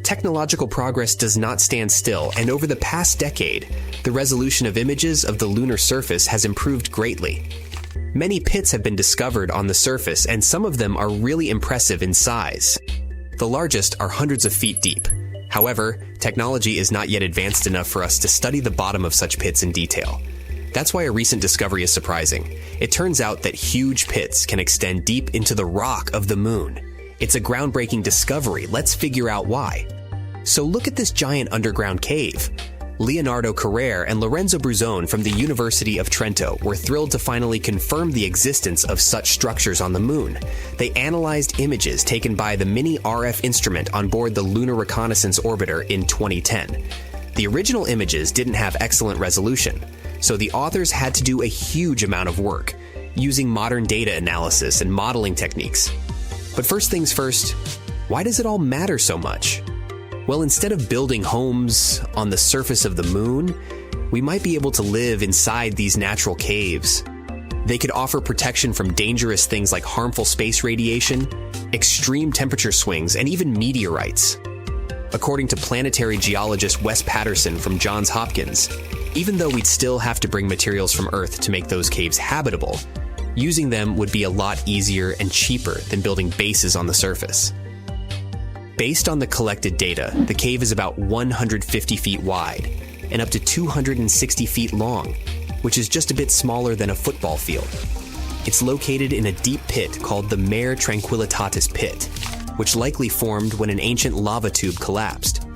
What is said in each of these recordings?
Technological progress does not stand still, and over the past decade, the resolution of images of the lunar surface has improved greatly. Many pits have been discovered on the surface, and some of them are really impressive in size. The largest are hundreds of feet deep. However, technology is not yet advanced enough for us to study the bottom of such pits in detail. That's why a recent discovery is surprising. It turns out that huge pits can extend deep into the rock of the moon. It's a groundbreaking discovery. Let's figure out why. So look at this giant underground cave. Leonardo Carrere and Lorenzo Bruzone from the University of Trento were thrilled to finally confirm the existence of such structures on the moon. They analyzed images taken by the mini RF instrument on board the Lunar Reconnaissance Orbiter in 2010. The original images didn't have excellent resolution, so the authors had to do a huge amount of work, using modern data analysis and modeling techniques. But first things first, why does it all matter so much? Well, instead of building homes on the surface of the moon, we might be able to live inside these natural caves. They could offer protection from dangerous things like harmful space radiation, extreme temperature swings, and even meteorites. According to planetary geologist Wes Patterson from Johns Hopkins, even though we'd still have to bring materials from Earth to make those caves habitable, using them would be a lot easier and cheaper than building bases on the surface. Based on the collected data, the cave is about 150 feet wide and up to 260 feet long, which is just a bit smaller than a football field. It's located in a deep pit called the Mare Tranquillitatis Pit, which likely formed when an ancient lava tube collapsed.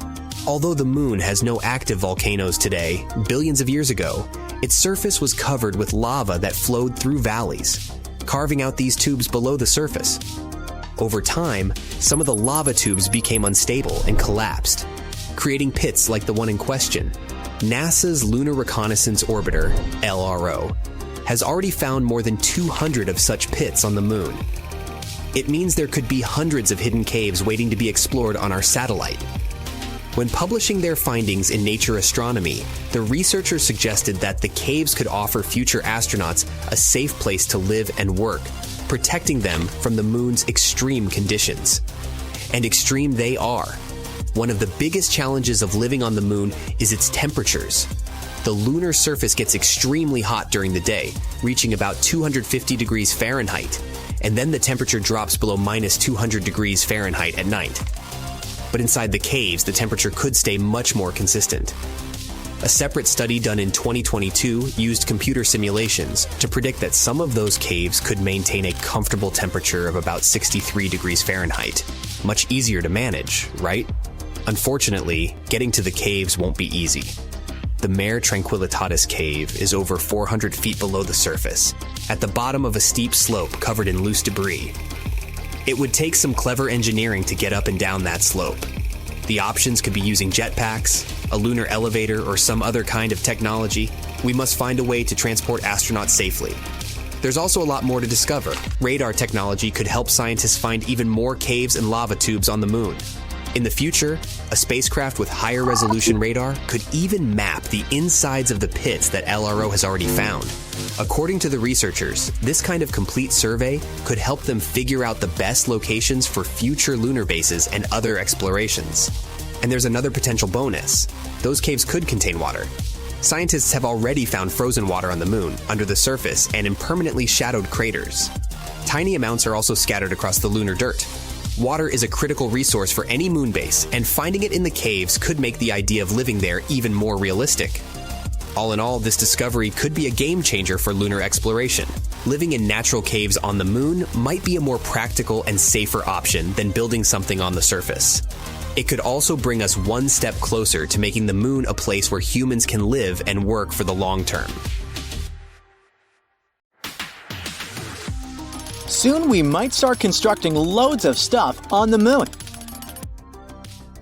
Although the moon has no active volcanoes today, billions of years ago, its surface was covered with lava that flowed through valleys, carving out these tubes below the surface. Over time, some of the lava tubes became unstable and collapsed, creating pits like the one in question. NASA's Lunar Reconnaissance Orbiter, LRO, has already found more than 200 of such pits on the moon. It means there could be hundreds of hidden caves waiting to be explored on our satellite. When publishing their findings in Nature Astronomy, the researchers suggested that the caves could offer future astronauts a safe place to live and work, protecting them from the moon's extreme conditions. And extreme they are. One of the biggest challenges of living on the moon is its temperatures. The lunar surface gets extremely hot during the day, reaching about 250 degrees Fahrenheit, and then the temperature drops below minus 200 degrees Fahrenheit at night. But inside the caves, the temperature could stay much more consistent. A separate study done in 2022 used computer simulations to predict that some of those caves could maintain a comfortable temperature of about 63 degrees Fahrenheit. Much easier to manage, right? Unfortunately, getting to the caves won't be easy. The Mare Tranquillitatis cave is over 400 feet below the surface, at the bottom of a steep slope covered in loose debris. It would take some clever engineering to get up and down that slope. The options could be using jetpacks, a lunar elevator, or some other kind of technology. We must find a way to transport astronauts safely. There's also a lot more to discover. Radar technology could help scientists find even more caves and lava tubes on the moon. In the future, a spacecraft with higher resolution radar could even map the insides of the pits that LRO has already found. According to the researchers, this kind of complete survey could help them figure out the best locations for future lunar bases and other explorations. And there's another potential bonus. Those caves could contain water. Scientists have already found frozen water on the moon, under the surface, and in permanently shadowed craters. Tiny amounts are also scattered across the lunar dirt. Water is a critical resource for any moon base, and finding it in the caves could make the idea of living there even more realistic. All in all, this discovery could be a game changer for lunar exploration. Living in natural caves on the moon might be a more practical and safer option than building something on the surface. It could also bring us one step closer to making the moon a place where humans can live and work for the long term. Soon we might start constructing loads of stuff on the moon.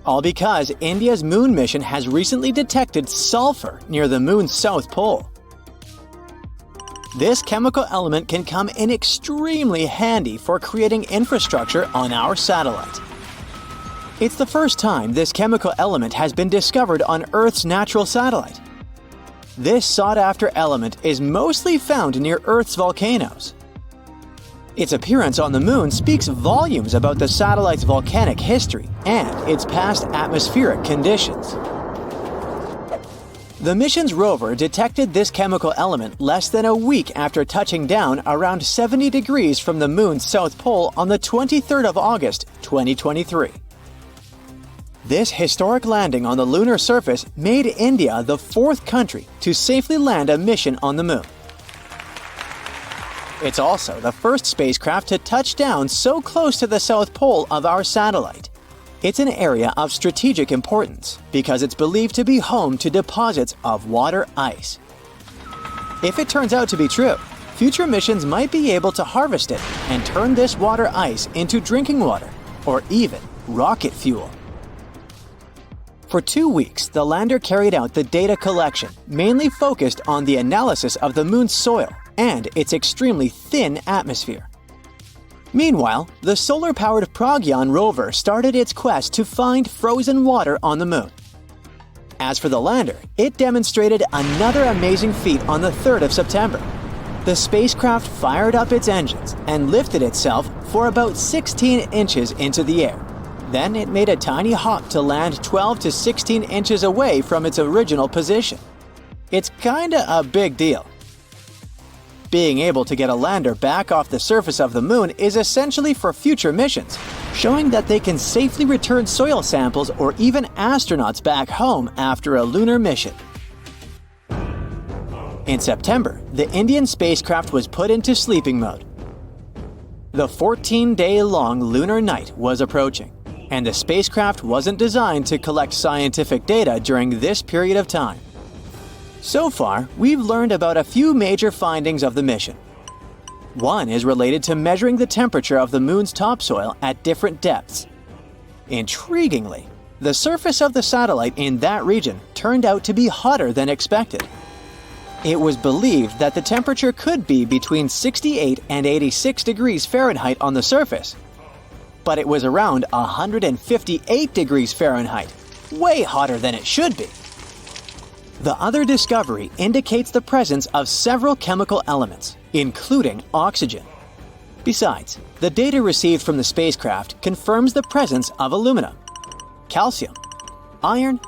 All because India's moon mission has recently detected sulfur near the moon's south pole. This chemical element can come in extremely handy for creating infrastructure on our satellite. It's the first time this chemical element has been discovered on Earth's natural satellite. This sought-after element is mostly found near Earth's volcanoes. Its appearance on the Moon speaks volumes about the satellite's volcanic history and its past atmospheric conditions. The mission's rover detected this chemical element less than a week after touching down around 70 degrees from the Moon's south pole on the 23rd of August, 2023. This historic landing on the lunar surface made India the fourth country to safely land a mission on the Moon. It's also the first spacecraft to touch down so close to the south pole of our satellite. It's an area of strategic importance because it's believed to be home to deposits of water ice. If it turns out to be true, future missions might be able to harvest it and turn this water ice into drinking water or even rocket fuel. For 2 weeks, the lander carried out the data collection, mainly focused on the analysis of the Moon's soil and its extremely thin atmosphere. Meanwhile, the solar-powered Pragyan rover started its quest to find frozen water on the Moon. As for the lander, it demonstrated another amazing feat on the 3rd of September. The spacecraft fired up its engines and lifted itself for about 16 inches into the air. Then it made a tiny hop to land 12 to 16 inches away from its original position. It's kinda a big deal. Being able to get a lander back off the surface of the Moon is essentially for future missions, showing that they can safely return soil samples or even astronauts back home after a lunar mission. In September, the Indian spacecraft was put into sleeping mode. The 14-day-long lunar night was approaching, and the spacecraft wasn't designed to collect scientific data during this period of time. So far, we've learned about a few major findings of the mission. One is related to measuring the temperature of the Moon's topsoil at different depths. Intriguingly, the surface of the satellite in that region turned out to be hotter than expected. It was believed that the temperature could be between 68 and 86 degrees Fahrenheit on the surface, but it was around 158 degrees Fahrenheit, way hotter than it should be. The other discovery indicates the presence of several chemical elements, including oxygen. Besides, the data received from the spacecraft confirms the presence of aluminum, calcium, iron,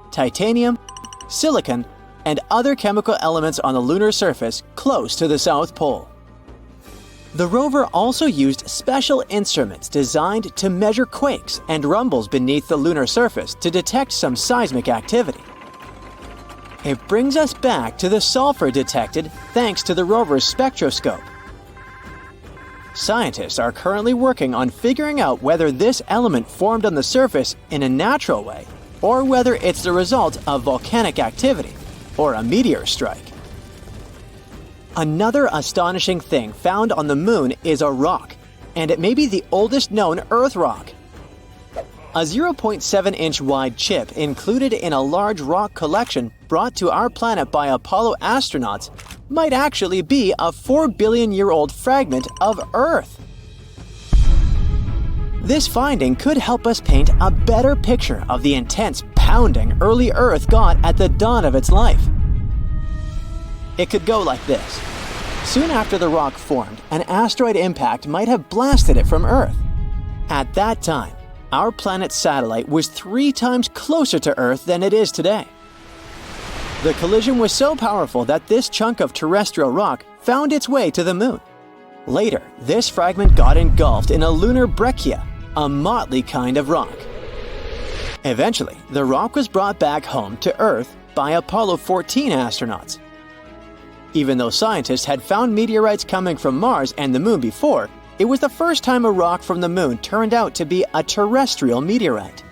titanium, silicon, and other chemical elements on the lunar surface close to the South Pole. The rover also used special instruments designed to measure quakes and rumbles beneath the lunar surface to detect some seismic activity. It brings us back to the sulfur detected thanks to the rover's spectroscope. Scientists are currently working on figuring out whether this element formed on the surface in a natural way or whether it's the result of volcanic activity or a meteor strike. Another astonishing thing found on the Moon is a rock, and it may be the oldest known Earth rock. A 0.7-inch wide chip included in a large rock collection brought to our planet by Apollo astronauts might actually be a 4-billion-year-old fragment of Earth. This finding could help us paint a better picture of the intense pounding early Earth got at the dawn of its life. It could go like this. Soon after the rock formed, an asteroid impact might have blasted it from Earth. At that time, our planet's satellite was 3 times closer to Earth than it is today. The collision was so powerful that this chunk of terrestrial rock found its way to the Moon. Later, this fragment got engulfed in a lunar breccia, a motley kind of rock. Eventually, the rock was brought back home to Earth by Apollo 14 astronauts. Even though scientists had found meteorites coming from Mars and the Moon before, it was the first time a rock from the Moon turned out to be a terrestrial meteorite.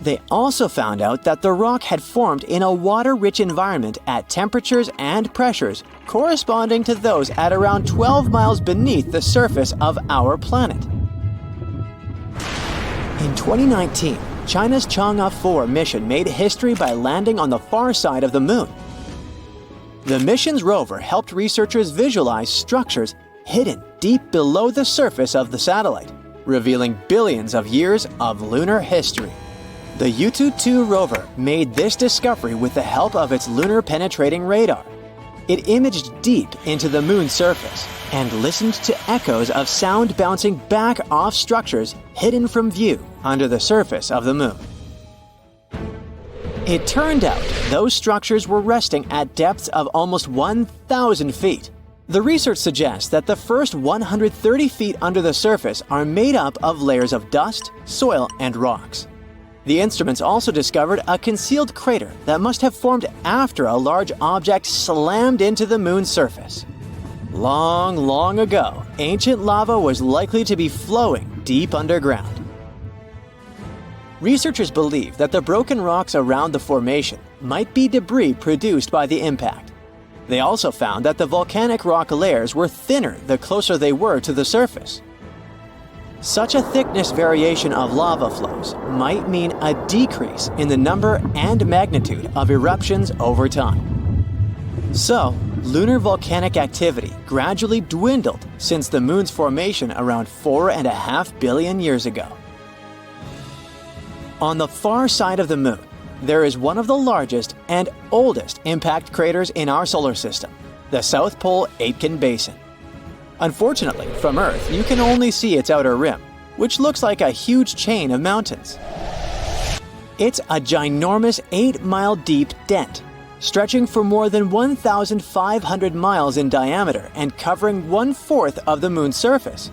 They also found out that the rock had formed in a water-rich environment at temperatures and pressures corresponding to those at around 12 miles beneath the surface of our planet. In 2019, China's Chang'e 4 mission made history by landing on the far side of the Moon. The mission's rover helped researchers visualize structures hidden deep below the surface of the satellite, revealing billions of years of lunar history. The Yutu-2 rover made this discovery with the help of its lunar penetrating radar. It imaged deep into the moon's surface and listened to echoes of sound bouncing back off structures hidden from view under the surface of the moon. It turned out those structures were resting at depths of almost 1,000 feet. The research suggests that the first 130 feet under the surface are made up of layers of dust, soil, and rocks. The instruments also discovered a concealed crater that must have formed after a large object slammed into the moon's surface. Long, long ago, ancient lava was likely to be flowing deep underground. Researchers believe that the broken rocks around the formation might be debris produced by the impact. They also found that the volcanic rock layers were thinner the closer they were to the surface. Such a thickness variation of lava flows might mean a decrease in the number and magnitude of eruptions over time. So, lunar volcanic activity gradually dwindled since the moon's formation around 4.5 billion years ago. On the far side of the moon, there is one of the largest and oldest impact craters in our solar system, the South Pole Aitken Basin. Unfortunately, from Earth, you can only see its outer rim, which looks like a huge chain of mountains. It's a ginormous 8-mile deep dent, stretching for more than 1,500 miles in diameter and covering 1/4 of the moon's surface.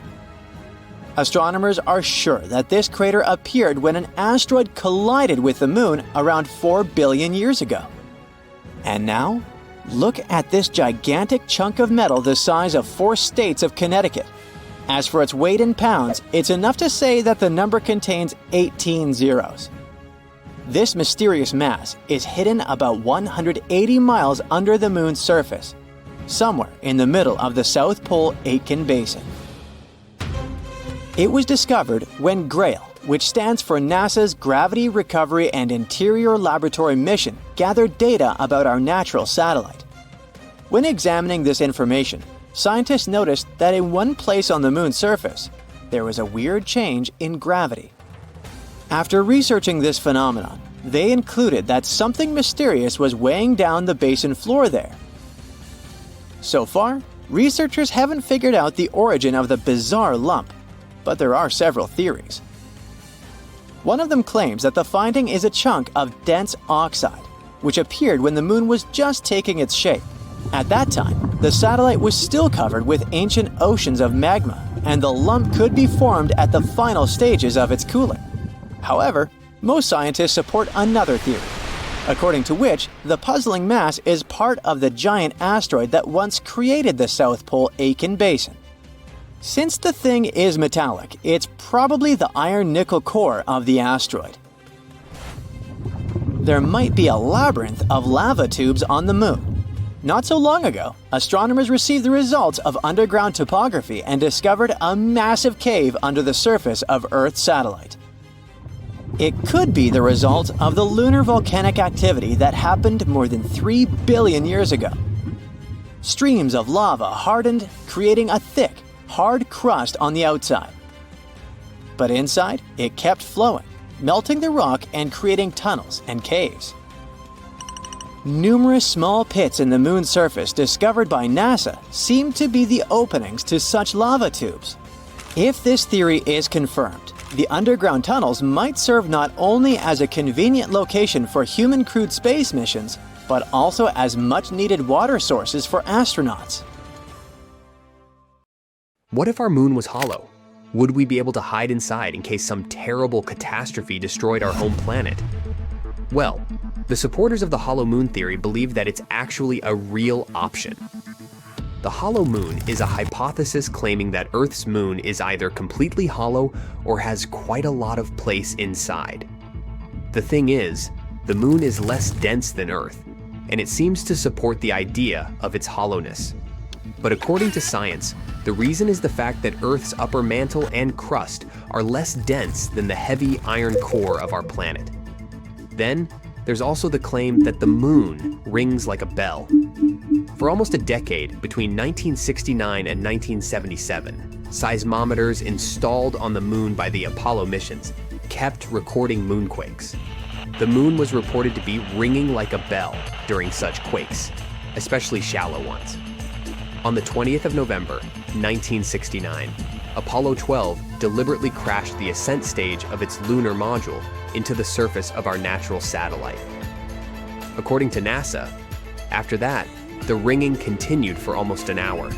Astronomers are sure that this crater appeared when an asteroid collided with the moon around 4 billion years ago. And now, look at this gigantic chunk of metal the size of 4 states of Connecticut. As for its weight in pounds, it's enough to say that the number contains 18 zeros. This mysterious mass is hidden about 180 miles under the moon's surface, somewhere in the middle of the South Pole Aitken Basin. It was discovered when GRAIL, which stands for NASA's Gravity Recovery and Interior Laboratory Mission, gathered data about our natural satellite. When examining this information, scientists noticed that in one place on the moon's surface, there was a weird change in gravity. After researching this phenomenon, they concluded that something mysterious was weighing down the basin floor there. So far, researchers haven't figured out the origin of the bizarre lump, but there are several theories. One of them claims that the finding is a chunk of dense oxide, which appeared when the moon was just taking its shape. At that time, the satellite was still covered with ancient oceans of magma, and the lump could be formed at the final stages of its cooling. However, most scientists support another theory, according to which the puzzling mass is part of the giant asteroid that once created the South Pole Aitken Basin. Since the thing is metallic, it's probably the iron-nickel core of the asteroid. There might be a labyrinth of lava tubes on the moon. Not so long ago, astronomers received the results of underground topography and discovered a massive cave under the surface of Earth's satellite. It could be the result of the lunar volcanic activity that happened more than 3 billion years ago. Streams of lava hardened, creating a thick, hard crust on the outside. But inside, it kept flowing, melting the rock and creating tunnels and caves. Numerous small pits in the moon's surface discovered by NASA seem to be the openings to such lava tubes. If this theory is confirmed, the underground tunnels might serve not only as a convenient location for human-crewed space missions, but also as much-needed water sources for astronauts. What if our moon was hollow? Would we be able to hide inside in case some terrible catastrophe destroyed our home planet? Well, the supporters of the hollow moon theory believe that it's actually a real option. The hollow moon is a hypothesis claiming that Earth's moon is either completely hollow or has quite a lot of place inside. The thing is, the moon is less dense than Earth, and it seems to support the idea of its hollowness. But according to science, the reason is the fact that Earth's upper mantle and crust are less dense than the heavy iron core of our planet. Then, there's also the claim that the moon rings like a bell. For almost a decade, between 1969 and 1977, seismometers installed on the moon by the Apollo missions kept recording moonquakes. The moon was reported to be ringing like a bell during such quakes. especially shallow ones. On the 20th of November, 1969, Apollo 12 deliberately crashed the ascent stage of its lunar module into the surface of our natural satellite. According to NASA, after that, the ringing continued for almost an hour.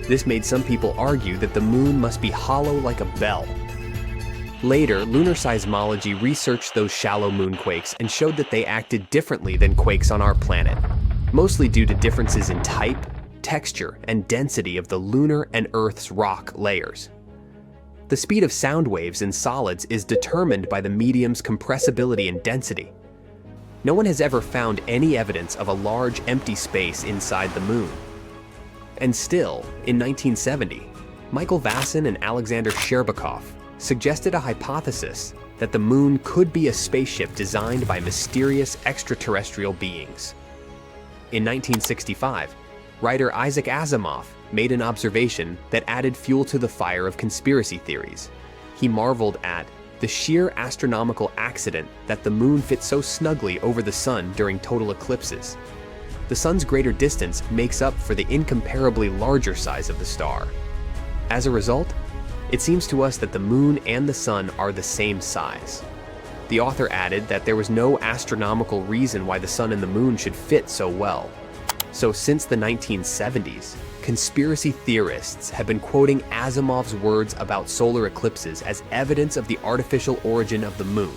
This made some people argue that the moon must be hollow like a bell. Later, lunar seismology researched those shallow moonquakes and showed that they acted differently than quakes on our planet, mostly due to differences in type, texture, and density of the lunar and Earth's rock layers. The speed of sound waves in solids is determined by the medium's compressibility and density. No one has ever found any evidence of a large empty space inside the moon. And still, in 1970, Michael Vassin and Alexander Sherbakov suggested a hypothesis that the moon could be a spaceship designed by mysterious extraterrestrial beings. In 1965, writer Isaac Asimov made an observation that added fuel to the fire of conspiracy theories. He marveled at the sheer astronomical accident that the moon fits so snugly over the sun during total eclipses. The sun's greater distance makes up for the incomparably larger size of the star. As a result, it seems to us that the moon and the sun are the same size. The author added that there was no astronomical reason why the sun and the moon should fit so well. So since the 1970s, conspiracy theorists have been quoting Asimov's words about solar eclipses as evidence of the artificial origin of the moon.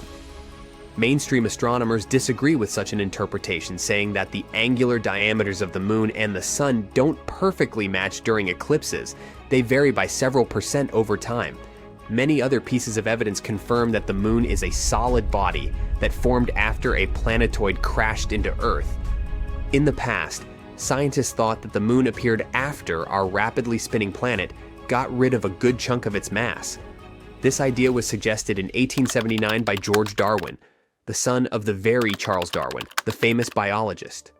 Mainstream astronomers disagree with such an interpretation, saying that the angular diameters of the moon and the sun don't perfectly match during eclipses. They vary by several percent over time. Many other pieces of evidence confirm that the moon is a solid body that formed after a planetoid crashed into Earth. In the past, scientists thought that the moon appeared after our rapidly spinning planet got rid of a good chunk of its mass. This idea was suggested in 1879 by George Darwin, the son of the very Charles Darwin, the famous biologist.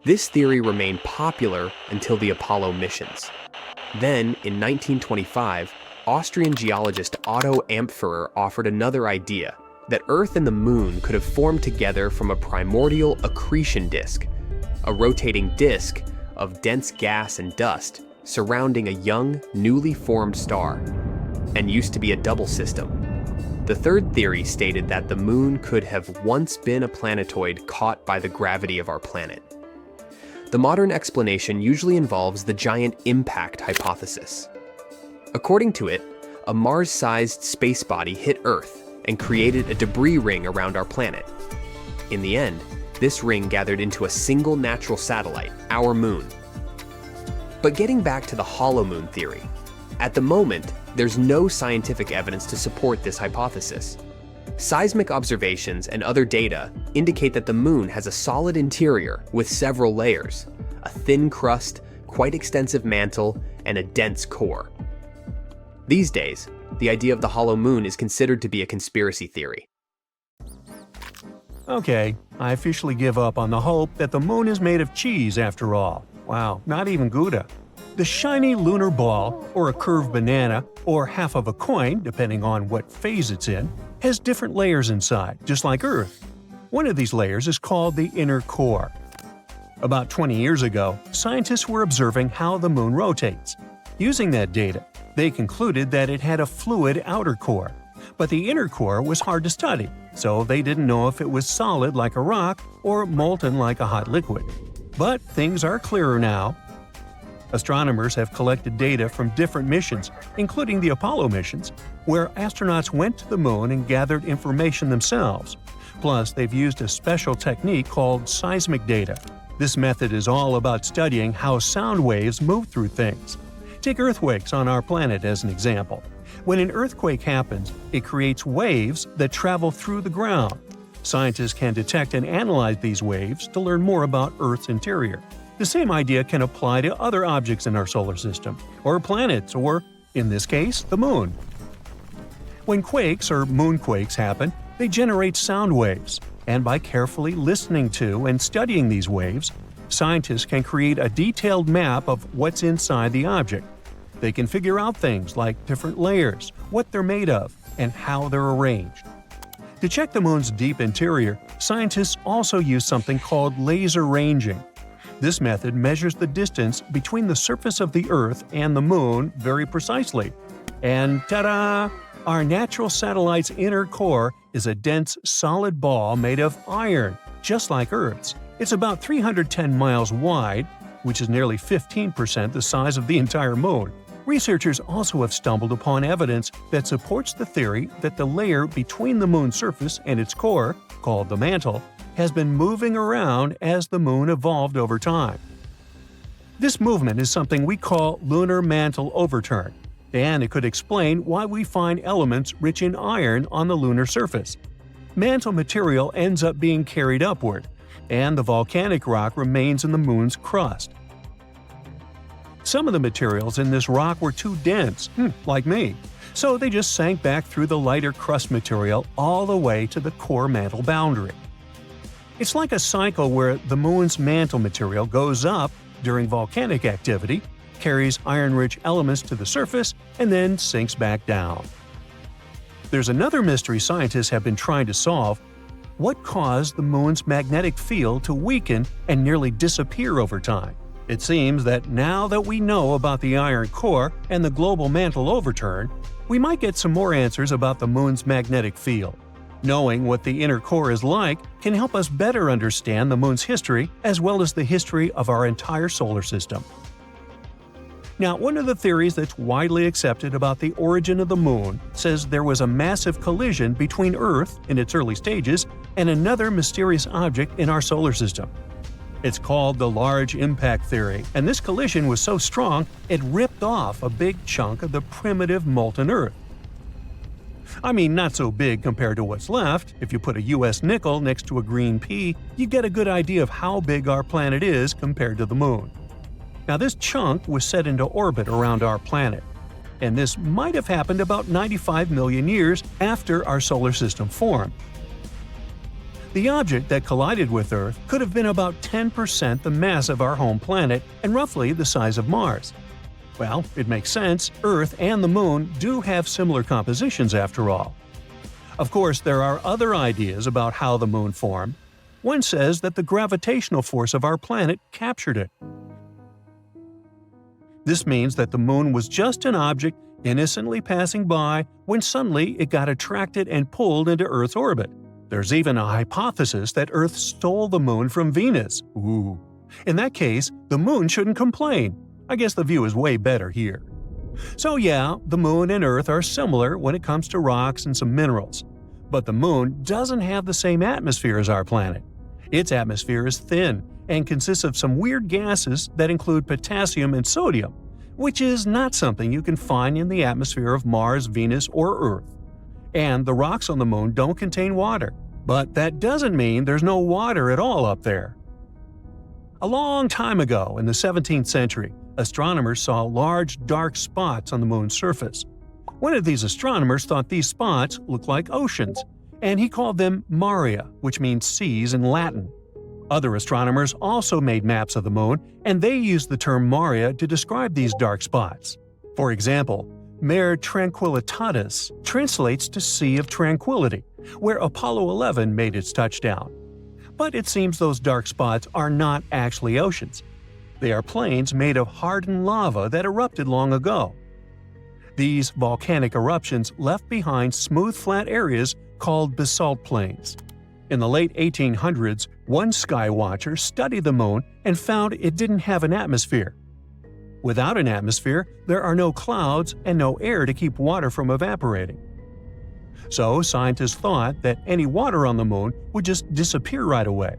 This theory remained popular until the Apollo missions. Then, in 1925, Austrian geologist Otto Ampferer offered another idea, that Earth and the moon could have formed together from a primordial accretion disk, a rotating disk of dense gas and dust surrounding a young, newly formed star, and used to be a double system. The third theory stated that the moon could have once been a planetoid caught by the gravity of our planet. The modern explanation usually involves the giant impact hypothesis. According to it, a Mars-sized space body hit Earth and created a debris ring around our planet. In the end, this ring gathered into a single natural satellite, our moon. But getting back to the hollow moon theory, at the moment, there's no scientific evidence to support this hypothesis. Seismic observations and other data indicate that the moon has a solid interior with several layers, a thin crust, quite extensive mantle, and a dense core. These days, the idea of the hollow moon is considered to be a conspiracy theory. Okay, I officially give up on the hope that the moon is made of cheese after all. Wow, not even Gouda. The shiny lunar ball, or a curved banana, or half of a coin, depending on what phase it's in, has different layers inside, just like Earth. One of these layers is called the inner core. About 20 years ago, scientists were observing how the moon rotates. Using that data, they concluded that it had a fluid outer core. But the inner core was hard to study, so they didn't know if it was solid like a rock or molten like a hot liquid. But things are clearer now. Astronomers have collected data from different missions, including the Apollo missions, where astronauts went to the moon and gathered information themselves. Plus, they've used a special technique called seismic data. This method is all about studying how sound waves move through things. Take earthquakes on our planet as an example. When an earthquake happens, it creates waves that travel through the ground. Scientists can detect and analyze these waves to learn more about Earth's interior. The same idea can apply to other objects in our solar system, or planets, or, in this case, the moon. When quakes or moonquakes happen, they generate sound waves, and by carefully listening to and studying these waves, scientists can create a detailed map of what's inside the object. They can figure out things like different layers, what they're made of, and how they're arranged. To check the moon's deep interior, scientists also use something called laser ranging. This method measures the distance between the surface of the Earth and the Moon very precisely. And ta-da! Our natural satellite's inner core is a dense, solid ball made of iron, just like Earth's. It's about 310 miles wide, which is nearly 15% the size of the entire Moon. Researchers also have stumbled upon evidence that supports the theory that the layer between the Moon's surface and its core, called the mantle, has been moving around as the Moon evolved over time. This movement is something we call lunar mantle overturn, and it could explain why we find elements rich in iron on the lunar surface. Mantle material ends up being carried upward, and the volcanic rock remains in the Moon's crust. Some of the materials in this rock were too dense, like me, so they just sank back through the lighter crust material all the way to the core mantle boundary. It's like a cycle where the Moon's mantle material goes up during volcanic activity, carries iron-rich elements to the surface, and then sinks back down. There's another mystery scientists have been trying to solve: what caused the Moon's magnetic field to weaken and nearly disappear over time? It seems that now that we know about the iron core and the global mantle overturn, we might get some more answers about the Moon's magnetic field. Knowing what the inner core is like can help us better understand the Moon's history as well as the history of our entire solar system. Now, one of the theories that's widely accepted about the origin of the Moon says there was a massive collision between Earth, in its early stages, and another mysterious object in our solar system. It's called the Large Impact Theory, and this collision was so strong it ripped off a big chunk of the primitive molten Earth. I mean, not so big compared to what's left. If you put a US nickel next to a green pea, you get a good idea of how big our planet is compared to the Moon. Now, this chunk was set into orbit around our planet, and this might have happened about 95 million years after our solar system formed. The object that collided with Earth could have been about 10% the mass of our home planet and roughly the size of Mars. Well, it makes sense. Earth and the Moon do have similar compositions after all. Of course, there are other ideas about how the Moon formed. One says that the gravitational force of our planet captured it. This means that the Moon was just an object innocently passing by when suddenly it got attracted and pulled into Earth's orbit. There's even a hypothesis that Earth stole the Moon from Venus. Ooh. In that case, the Moon shouldn't complain. I guess the view is way better here. So yeah, the Moon and Earth are similar when it comes to rocks and some minerals. But the Moon doesn't have the same atmosphere as our planet. Its atmosphere is thin and consists of some weird gases that include potassium and sodium, which is not something you can find in the atmosphere of Mars, Venus, or Earth. And the rocks on the Moon don't contain water. But that doesn't mean there's no water at all up there. A long time ago, in the 17th century, astronomers saw large dark spots on the Moon's surface. One of these astronomers thought these spots looked like oceans, and he called them maria, which means seas in Latin. Other astronomers also made maps of the Moon, and they used the term maria to describe these dark spots. For example, Mare Tranquillitatis translates to Sea of Tranquility, where Apollo 11 made its touchdown. But it seems those dark spots are not actually oceans. They are plains made of hardened lava that erupted long ago. These volcanic eruptions left behind smooth flat areas called basalt plains. In the late 1800s, one sky watcher studied the Moon and found it didn't have an atmosphere. Without an atmosphere, there are no clouds and no air to keep water from evaporating. So scientists thought that any water on the Moon would just disappear right away.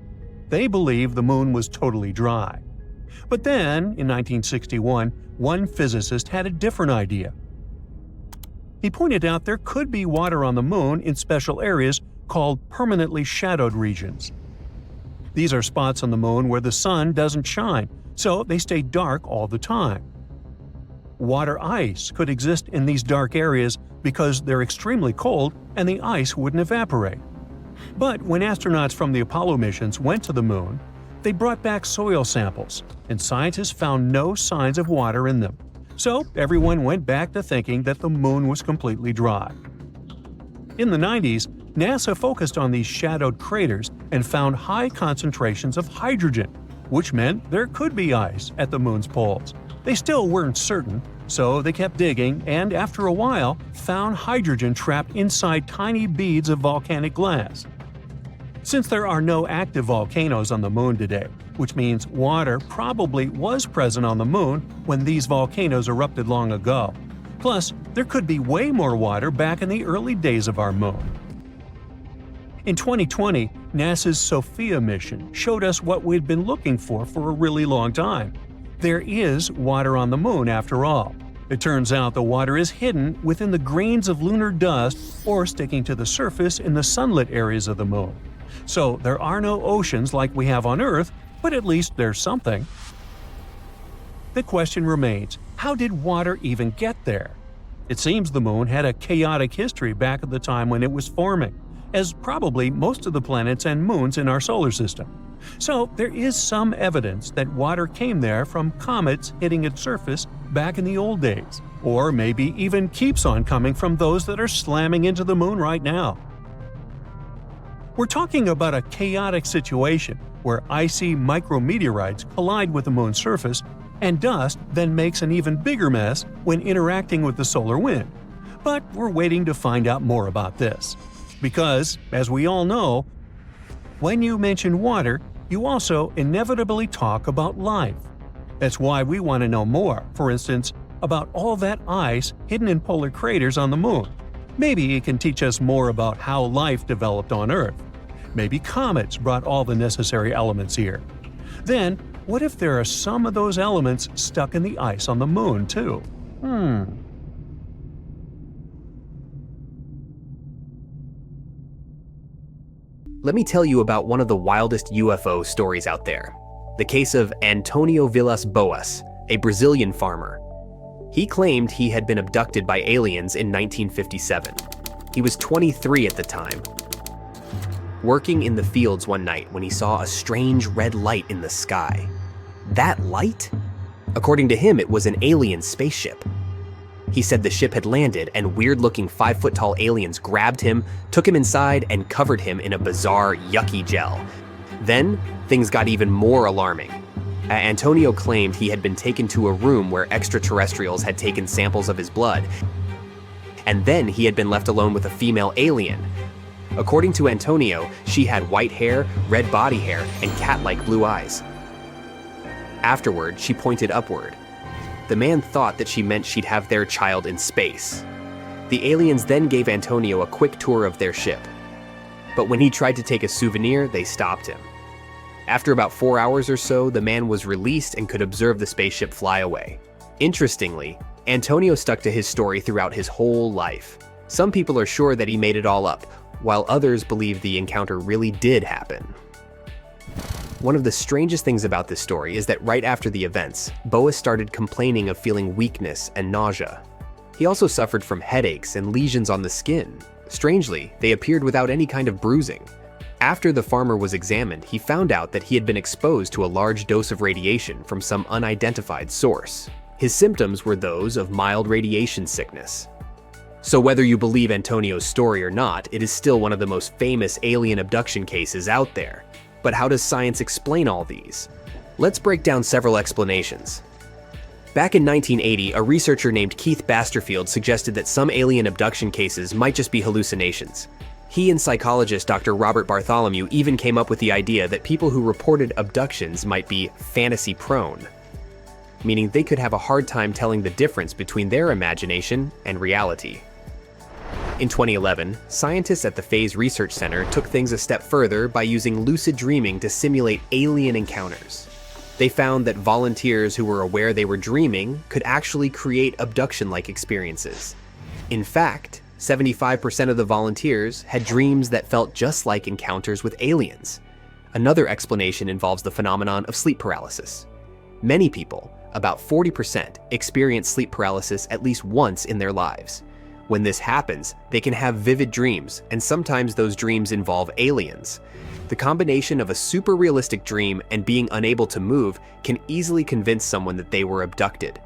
They believed the Moon was totally dry. But then, in 1961, one physicist had a different idea. He pointed out there could be water on the Moon in special areas called permanently shadowed regions. These are spots on the Moon where the sun doesn't shine, so they stay dark all the time. Water ice could exist in these dark areas because they're extremely cold and the ice wouldn't evaporate. But when astronauts from the Apollo missions went to the Moon, they brought back soil samples, and scientists found no signs of water in them. So everyone went back to thinking that the Moon was completely dry. In the 90s, NASA focused on these shadowed craters and found high concentrations of hydrogen, which meant there could be ice at the moon's poles. They still weren't certain, so they kept digging and, after a while, found hydrogen trapped inside tiny beads of volcanic glass. Since there are no active volcanoes on the moon today, which means water probably was present on the moon when these volcanoes erupted long ago. Plus, there could be way more water back in the early days of our moon. In 2020, NASA's SOFIA mission showed us what we'd been looking for a really long time. There is water on the moon after all. It turns out the water is hidden within the grains of lunar dust or sticking to the surface in the sunlit areas of the moon. So there are no oceans like we have on Earth, but at least there's something. The question remains, how did water even get there? It seems the moon had a chaotic history back at the time when it was forming, as probably most of the planets and moons in our solar system. So there is some evidence that water came there from comets hitting its surface back in the old days, or maybe even keeps on coming from those that are slamming into the moon right now. We're talking about a chaotic situation where icy micrometeorites collide with the moon's surface, and dust then makes an even bigger mess when interacting with the solar wind. But we're waiting to find out more about this. Because, as we all know, when you mention water, you also inevitably talk about life. That's why we want to know more, for instance, about all that ice hidden in polar craters on the moon. Maybe it can teach us more about how life developed on Earth. Maybe comets brought all the necessary elements here. Then, what if there are some of those elements stuck in the ice on the moon, too? Let me tell you about one of the wildest UFO stories out there. The case of Antonio Villas-Boas, a Brazilian farmer. He claimed he had been abducted by aliens in 1957. He was 23 at the time. Working in the fields one night when he saw a strange red light in the sky. That light? According to him, it was an alien spaceship. He said the ship had landed and weird-looking 5-foot-tall aliens grabbed him, took him inside, and covered him in a bizarre, yucky gel. Then, things got even more alarming. Antonio claimed he had been taken to a room where extraterrestrials had taken samples of his blood, and then he had been left alone with a female alien. According to Antonio, she had white hair, red body hair, and cat-like blue eyes. Afterward, she pointed upward. The man thought that she meant she'd have their child in space. The aliens then gave Antonio a quick tour of their ship. But when he tried to take a souvenir, they stopped him. After about 4 hours or so, the man was released and could observe the spaceship fly away. Interestingly, Antonio stuck to his story throughout his whole life. Some people are sure that he made it all up, while others believe the encounter really did happen. One of the strangest things about this story is that right after the events, Boas started complaining of feeling weakness and nausea. He also suffered from headaches and lesions on the skin. Strangely, they appeared without any kind of bruising. After the farmer was examined, he found out that he had been exposed to a large dose of radiation from some unidentified source. His symptoms were those of mild radiation sickness. So whether you believe Antonio's story or not, it is still one of the most famous alien abduction cases out there. But how does science explain all these? Let's break down several explanations. Back in 1980, a researcher named Keith Basterfield suggested that some alien abduction cases might just be hallucinations. He and psychologist Dr. Robert Bartholomew even came up with the idea that people who reported abductions might be fantasy-prone, meaning they could have a hard time telling the difference between their imagination and reality. In 2011, scientists at the Phase Research Center took things a step further by using lucid dreaming to simulate alien encounters. They found that volunteers who were aware they were dreaming could actually create abduction-like experiences. In fact, 75% of the volunteers had dreams that felt just like encounters with aliens. Another explanation involves the phenomenon of sleep paralysis. Many people, about 40%, experience sleep paralysis at least once in their lives. When this happens, they can have vivid dreams, and sometimes those dreams involve aliens. The combination of a super realistic dream and being unable to move can easily convince someone that they were abducted.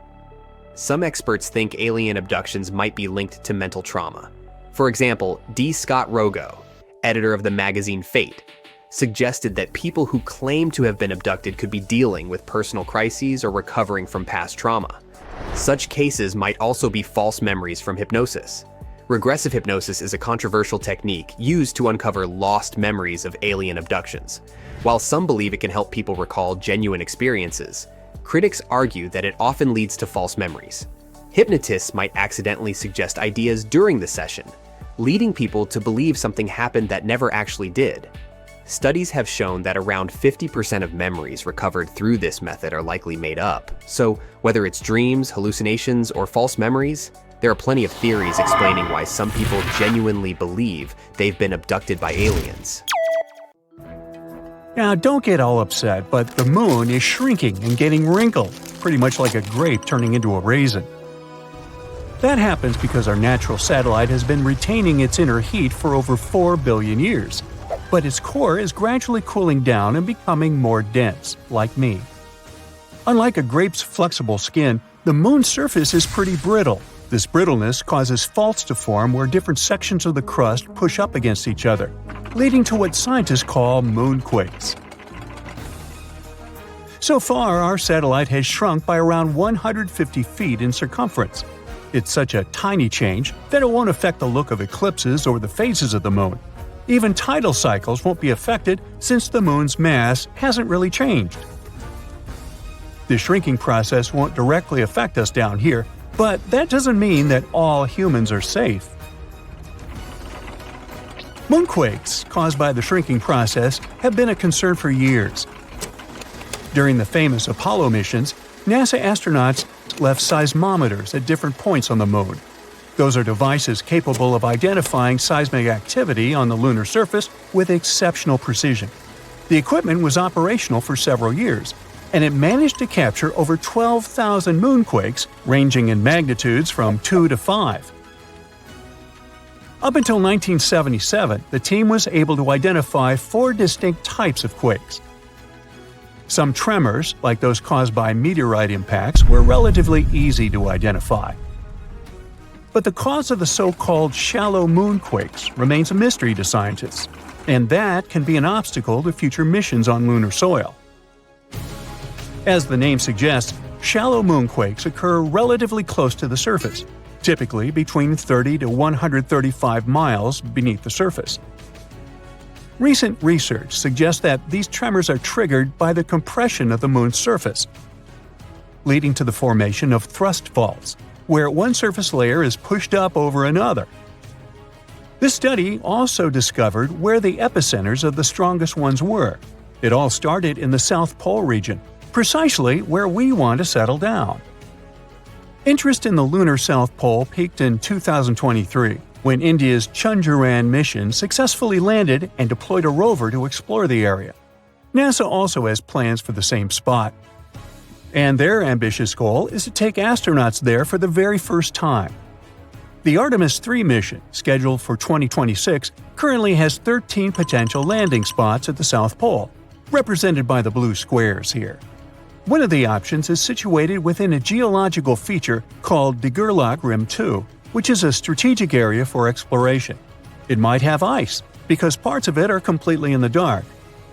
Some experts think alien abductions might be linked to mental trauma. For example, D. Scott Rogo, editor of the magazine Fate, suggested that people who claim to have been abducted could be dealing with personal crises or recovering from past trauma. Such cases might also be false memories from hypnosis. Regressive hypnosis is a controversial technique used to uncover lost memories of alien abductions. While some believe it can help people recall genuine experiences, critics argue that it often leads to false memories. Hypnotists might accidentally suggest ideas during the session, leading people to believe something happened that never actually did. Studies have shown that around 50% of memories recovered through this method are likely made up. So, whether it's dreams, hallucinations, or false memories, there are plenty of theories explaining why some people genuinely believe they've been abducted by aliens. Now, don't get all upset, but the moon is shrinking and getting wrinkled, pretty much like a grape turning into a raisin. That happens because our natural satellite has been retaining its inner heat for over 4 billion years, but its core is gradually cooling down and becoming more dense, like me. Unlike a grape's flexible skin, the moon's surface is pretty brittle. This brittleness causes faults to form where different sections of the crust push up against each other, leading to what scientists call moonquakes. So far, our satellite has shrunk by around 150 feet in circumference. It's such a tiny change that it won't affect the look of eclipses or the phases of the moon. Even tidal cycles won't be affected since the moon's mass hasn't really changed. The shrinking process won't directly affect us down here, but that doesn't mean that all humans are safe. Moonquakes, caused by the shrinking process, have been a concern for years. During the famous Apollo missions, NASA astronauts left seismometers at different points on the moon. Those are devices capable of identifying seismic activity on the lunar surface with exceptional precision. The equipment was operational for several years, and it managed to capture over 12,000 moonquakes, ranging in magnitudes from 2 to 5. Up until 1977, the team was able to identify 4 distinct types of quakes. Some tremors, like those caused by meteorite impacts, were relatively easy to identify. But the cause of the so-called shallow moonquakes remains a mystery to scientists, and that can be an obstacle to future missions on lunar soil. As the name suggests, shallow moonquakes occur relatively close to the surface, typically between 30 to 135 miles beneath the surface. Recent research suggests that these tremors are triggered by the compression of the moon's surface, leading to the formation of thrust faults, where one surface layer is pushed up over another. This study also discovered where the epicenters of the strongest ones were. It all started in the South Pole region, precisely where we want to settle down. Interest in the lunar South Pole peaked in 2023, when India's Chandrayaan mission successfully landed and deployed a rover to explore the area. NASA also has plans for the same spot, and their ambitious goal is to take astronauts there for the very first time. The Artemis 3 mission, scheduled for 2026, currently has 13 potential landing spots at the South Pole, represented by the blue squares here. One of the options is situated within a geological feature called the Gerlach Rim 2, which is a strategic area for exploration. It might have ice, because parts of it are completely in the dark,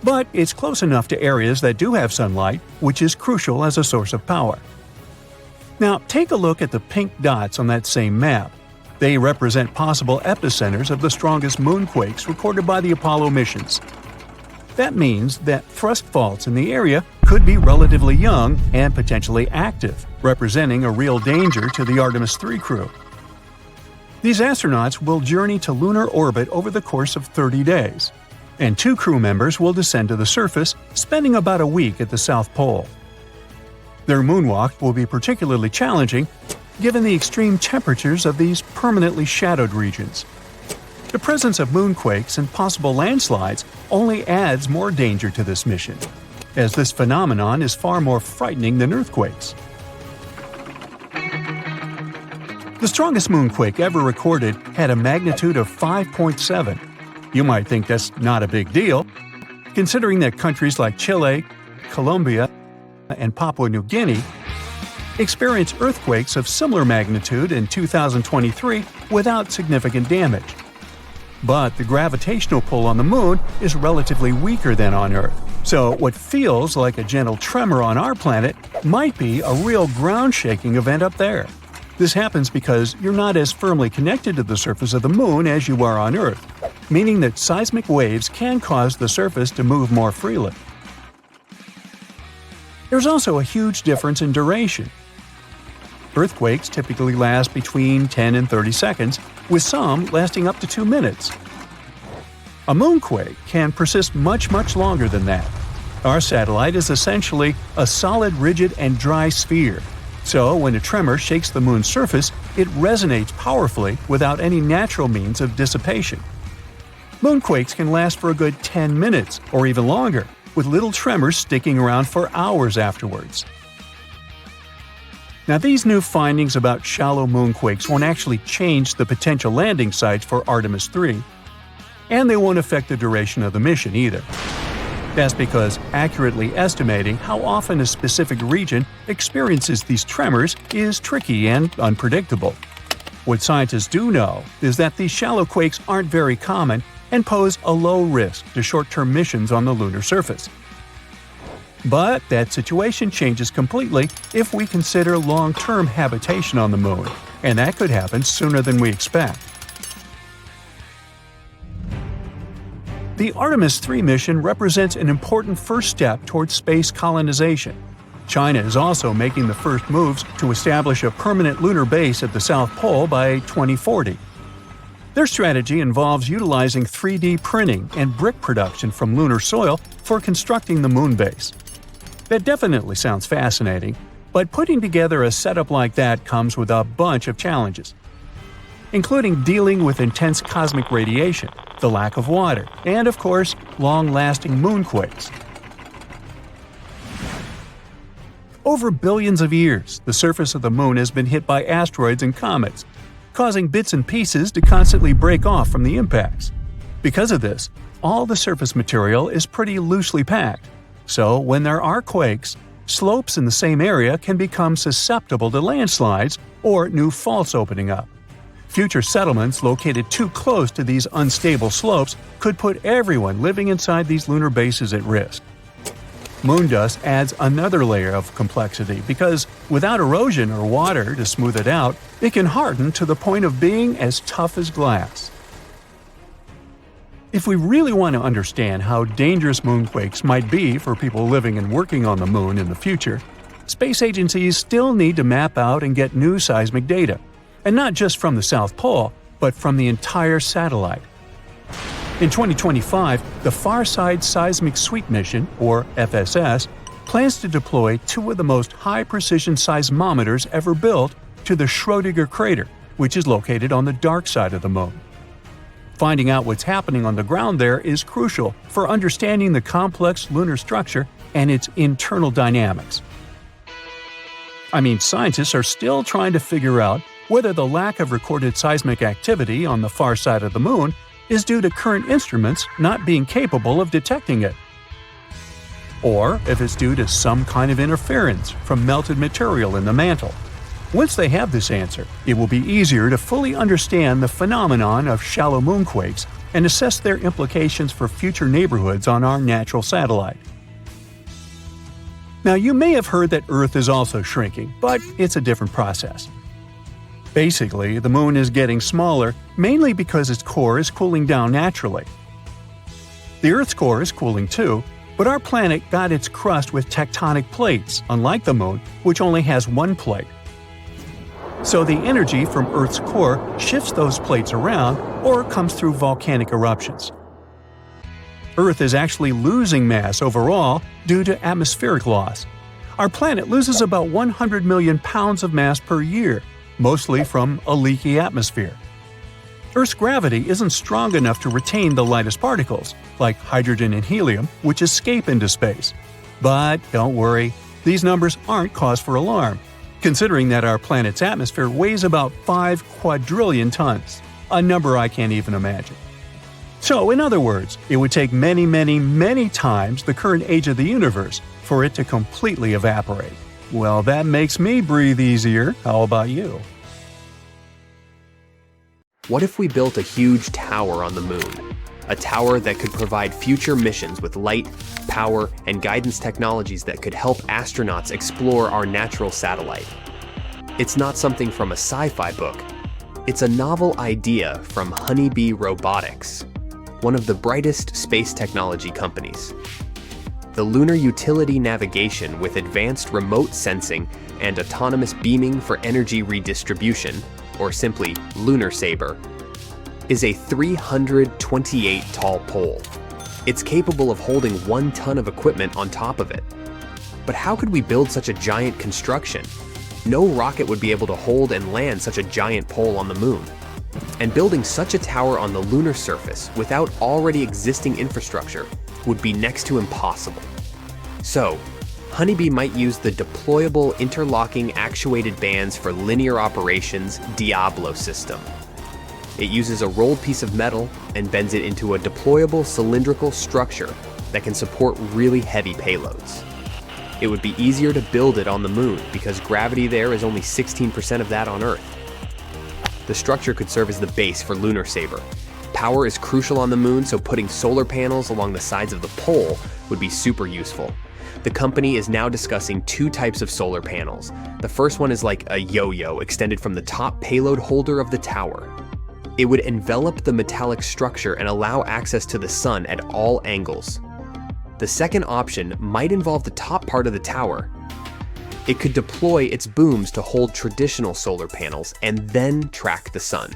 but it's close enough to areas that do have sunlight, which is crucial as a source of power. Now, take a look at the pink dots on that same map. They represent possible epicenters of the strongest moonquakes recorded by the Apollo missions. That means that thrust faults in the area could be relatively young and potentially active, representing a real danger to the Artemis 3 crew. These astronauts will journey to lunar orbit over the course of 30 days, and 2 crew members will descend to the surface, spending about a week at the South Pole. Their moonwalk will be particularly challenging, given the extreme temperatures of these permanently shadowed regions. The presence of moonquakes and possible landslides only adds more danger to this mission, as this phenomenon is far more frightening than earthquakes. The strongest moonquake ever recorded had a magnitude of 5.7. You might think that's not a big deal, considering that countries like Chile, Colombia, and Papua New Guinea experienced earthquakes of similar magnitude in 2023 without significant damage. But the gravitational pull on the Moon is relatively weaker than on Earth. So what feels like a gentle tremor on our planet might be a real ground-shaking event up there. This happens because you're not as firmly connected to the surface of the Moon as you are on Earth, meaning that seismic waves can cause the surface to move more freely. There's also a huge difference in duration. Earthquakes typically last between 10 and 30 seconds, with some lasting up to 2 minutes. A moonquake can persist much longer than that. Our satellite is essentially a solid, rigid, and dry sphere. So when a tremor shakes the Moon's surface, it resonates powerfully without any natural means of dissipation. Moonquakes can last for a good 10 minutes or even longer, with little tremors sticking around for hours afterwards. Now, these new findings about shallow moonquakes won't actually change the potential landing sites for Artemis 3, and they won't affect the duration of the mission either. That's because accurately estimating how often a specific region experiences these tremors is tricky and unpredictable. What scientists do know is that these shallow quakes aren't very common and pose a low risk to short-term missions on the lunar surface. But that situation changes completely if we consider long-term habitation on the Moon, and that could happen sooner than we expect. The Artemis 3 mission represents an important first step towards space colonization. China is also making the first moves to establish a permanent lunar base at the South Pole by 2040. Their strategy involves utilizing 3D printing and brick production from lunar soil for constructing the moon base. That definitely sounds fascinating, but putting together a setup like that comes with a bunch of challenges, including dealing with intense cosmic radiation, the lack of water, and of course, long-lasting moonquakes. Over billions of years, the surface of the Moon has been hit by asteroids and comets, causing bits and pieces to constantly break off from the impacts. Because of this, all the surface material is pretty loosely packed. So when there are quakes, slopes in the same area can become susceptible to landslides or new faults opening up. Future settlements located too close to these unstable slopes could put everyone living inside these lunar bases at risk. Moon dust adds another layer of complexity because, without erosion or water to smooth it out, it can harden to the point of being as tough as glass. If we really want to understand how dangerous moonquakes might be for people living and working on the Moon in the future, space agencies still need to map out and get new seismic data, and not just from the South Pole, but from the entire satellite. In 2025, the Farside Seismic Suite mission, or FSS, plans to deploy 2 of the most high-precision seismometers ever built to the Schrödinger crater, which is located on the dark side of the Moon. Finding out what's happening on the ground there is crucial for understanding the complex lunar structure and its internal dynamics. Scientists are still trying to figure out whether the lack of recorded seismic activity on the far side of the Moon is due to current instruments not being capable of detecting it, or if it's due to some kind of interference from melted material in the mantle. Once they have this answer, it will be easier to fully understand the phenomenon of shallow moonquakes and assess their implications for future neighborhoods on our natural satellite. Now, you may have heard that Earth is also shrinking, but it's a different process. Basically, the Moon is getting smaller mainly because its core is cooling down naturally. The Earth's core is cooling too, but our planet got its crust with tectonic plates, unlike the Moon, which only has one plate. So the energy from Earth's core shifts those plates around or comes through volcanic eruptions. Earth is actually losing mass overall due to atmospheric loss. Our planet loses about 100 million pounds of mass per year, mostly from a leaky atmosphere. Earth's gravity isn't strong enough to retain the lightest particles, like hydrogen and helium, which escape into space. But don't worry, these numbers aren't cause for alarm, considering that our planet's atmosphere weighs about 5 quadrillion tons, a number I can't even imagine. So, in other words, it would take many times the current age of the universe for it to completely evaporate. Well, that makes me breathe easier. How about you? What if we built a huge tower on the moon? A tower that could provide future missions with light, power, and guidance technologies that could help astronauts explore our natural satellite. It's not something from a sci-fi book. It's a novel idea from Honeybee Robotics, one of the brightest space technology companies. The lunar utility navigation with advanced remote sensing and autonomous beaming for energy redistribution, or simply Lunar Saber, is a 328 tall pole. It's capable of holding 1 ton of equipment on top of it. But how could we build such a giant construction? No rocket would be able to hold and land such a giant pole on the moon. And building such a tower on the lunar surface without already existing infrastructure would be next to impossible. So, Honeybee might use the deployable interlocking actuated bands for linear operations Diablo system. It uses a rolled piece of metal and bends it into a deployable cylindrical structure that can support really heavy payloads. It would be easier to build it on the moon because gravity there is only 16% of that on Earth. The structure could serve as the base for Lunar Saber. Power is crucial on the moon, so putting solar panels along the sides of the pole would be super useful. The company is now discussing 2 types of solar panels. The first one is like a yo-yo extended from the top payload holder of the tower. It would envelop the metallic structure and allow access to the sun at all angles. The second option might involve the top part of the tower. It could deploy its booms to hold traditional solar panels and then track the sun.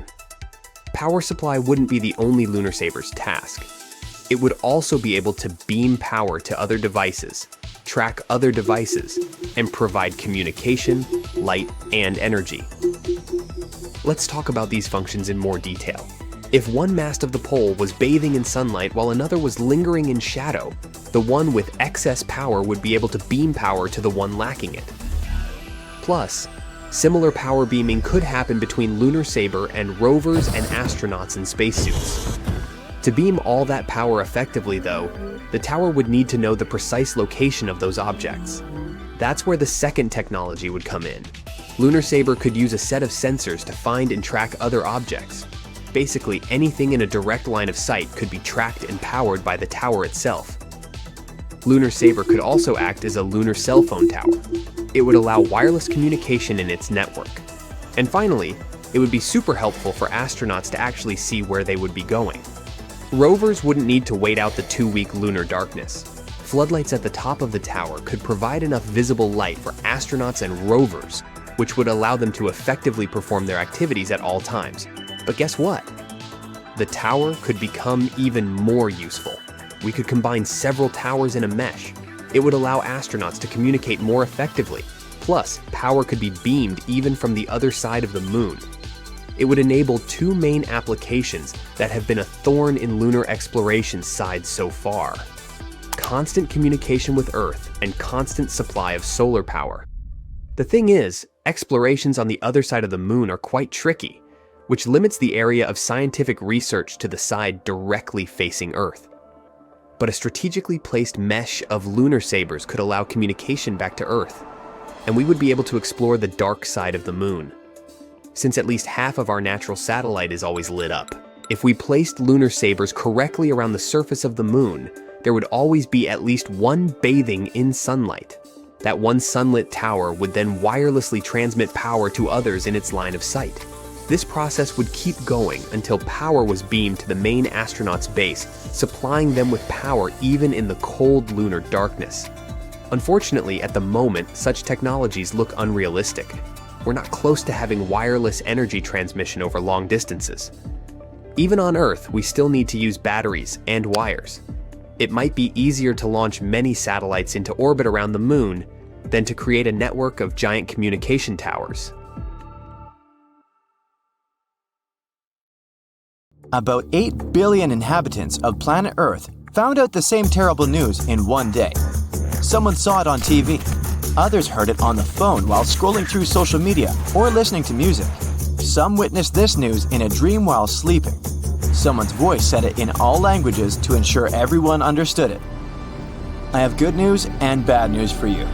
Power supply wouldn't be the only Lunar Saber's task. It would also be able to beam power to other devices, track other devices, and provide communication, light, and energy. Let's talk about these functions in more detail. If one mast of the pole was bathing in sunlight while another was lingering in shadow, the one with excess power would be able to beam power to the one lacking it. Plus, similar power beaming could happen between Lunar Saber and rovers and astronauts in spacesuits. To beam all that power effectively, though, the tower would need to know the precise location of those objects. That's where the second technology would come in. Lunar Saber could use a set of sensors to find and track other objects. Basically, anything in a direct line of sight could be tracked and powered by the tower itself. Lunar Saber could also act as a lunar cell phone tower. It would allow wireless communication in its network. And finally, it would be super helpful for astronauts to actually see where they would be going. Rovers wouldn't need to wait out the 2-week lunar darkness. Floodlights at the top of the tower could provide enough visible light for astronauts and rovers, which would allow them to effectively perform their activities at all times. But guess what? The tower could become even more useful. We could combine several towers in a mesh. It would allow astronauts to communicate more effectively. Plus, power could be beamed even from the other side of the moon. It would enable 2 main applications that have been a thorn in lunar exploration's side so far: constant communication with Earth and constant supply of solar power. The thing is, explorations on the other side of the moon are quite tricky, which limits the area of scientific research to the side directly facing Earth. But a strategically placed mesh of lunar sabers could allow communication back to Earth, and we would be able to explore the dark side of the moon. Since at least half of our natural satellite is always lit up, if we placed lunar sabers correctly around the surface of the moon, there would always be at least one bathing in sunlight. That one sunlit tower would then wirelessly transmit power to others in its line of sight. This process would keep going until power was beamed to the main astronauts' base, supplying them with power even in the cold lunar darkness. Unfortunately, at the moment, such technologies look unrealistic. We're not close to having wireless energy transmission over long distances. Even on Earth, we still need to use batteries and wires. It might be easier to launch many satellites into orbit around the moon than to create a network of giant communication towers. About 8 billion inhabitants of planet Earth found out the same terrible news in one day. Someone saw it on TV. Others heard it on the phone while scrolling through social media or listening to music. Some witnessed this news in a dream while sleeping. Someone's voice said it in all languages to ensure everyone understood it. I have good news and bad news for you.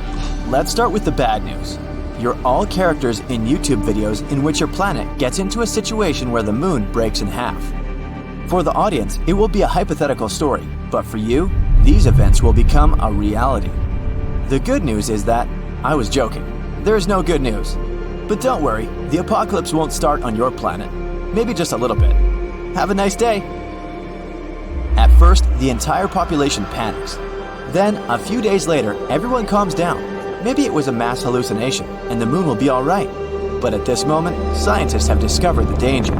Let's start with the bad news. You're all characters in YouTube videos in which your planet gets into a situation where the moon breaks in half. For the audience, it will be a hypothetical story, but for you, these events will become a reality. The good news is that I was joking. There's no good news. But don't worry, the apocalypse won't start on your planet. Maybe just a little bit. Have a nice day. At first, the entire population panics. Then, a few days later, everyone calms down. Maybe it was a mass hallucination, and the moon will be all right. But at this moment, scientists have discovered the danger.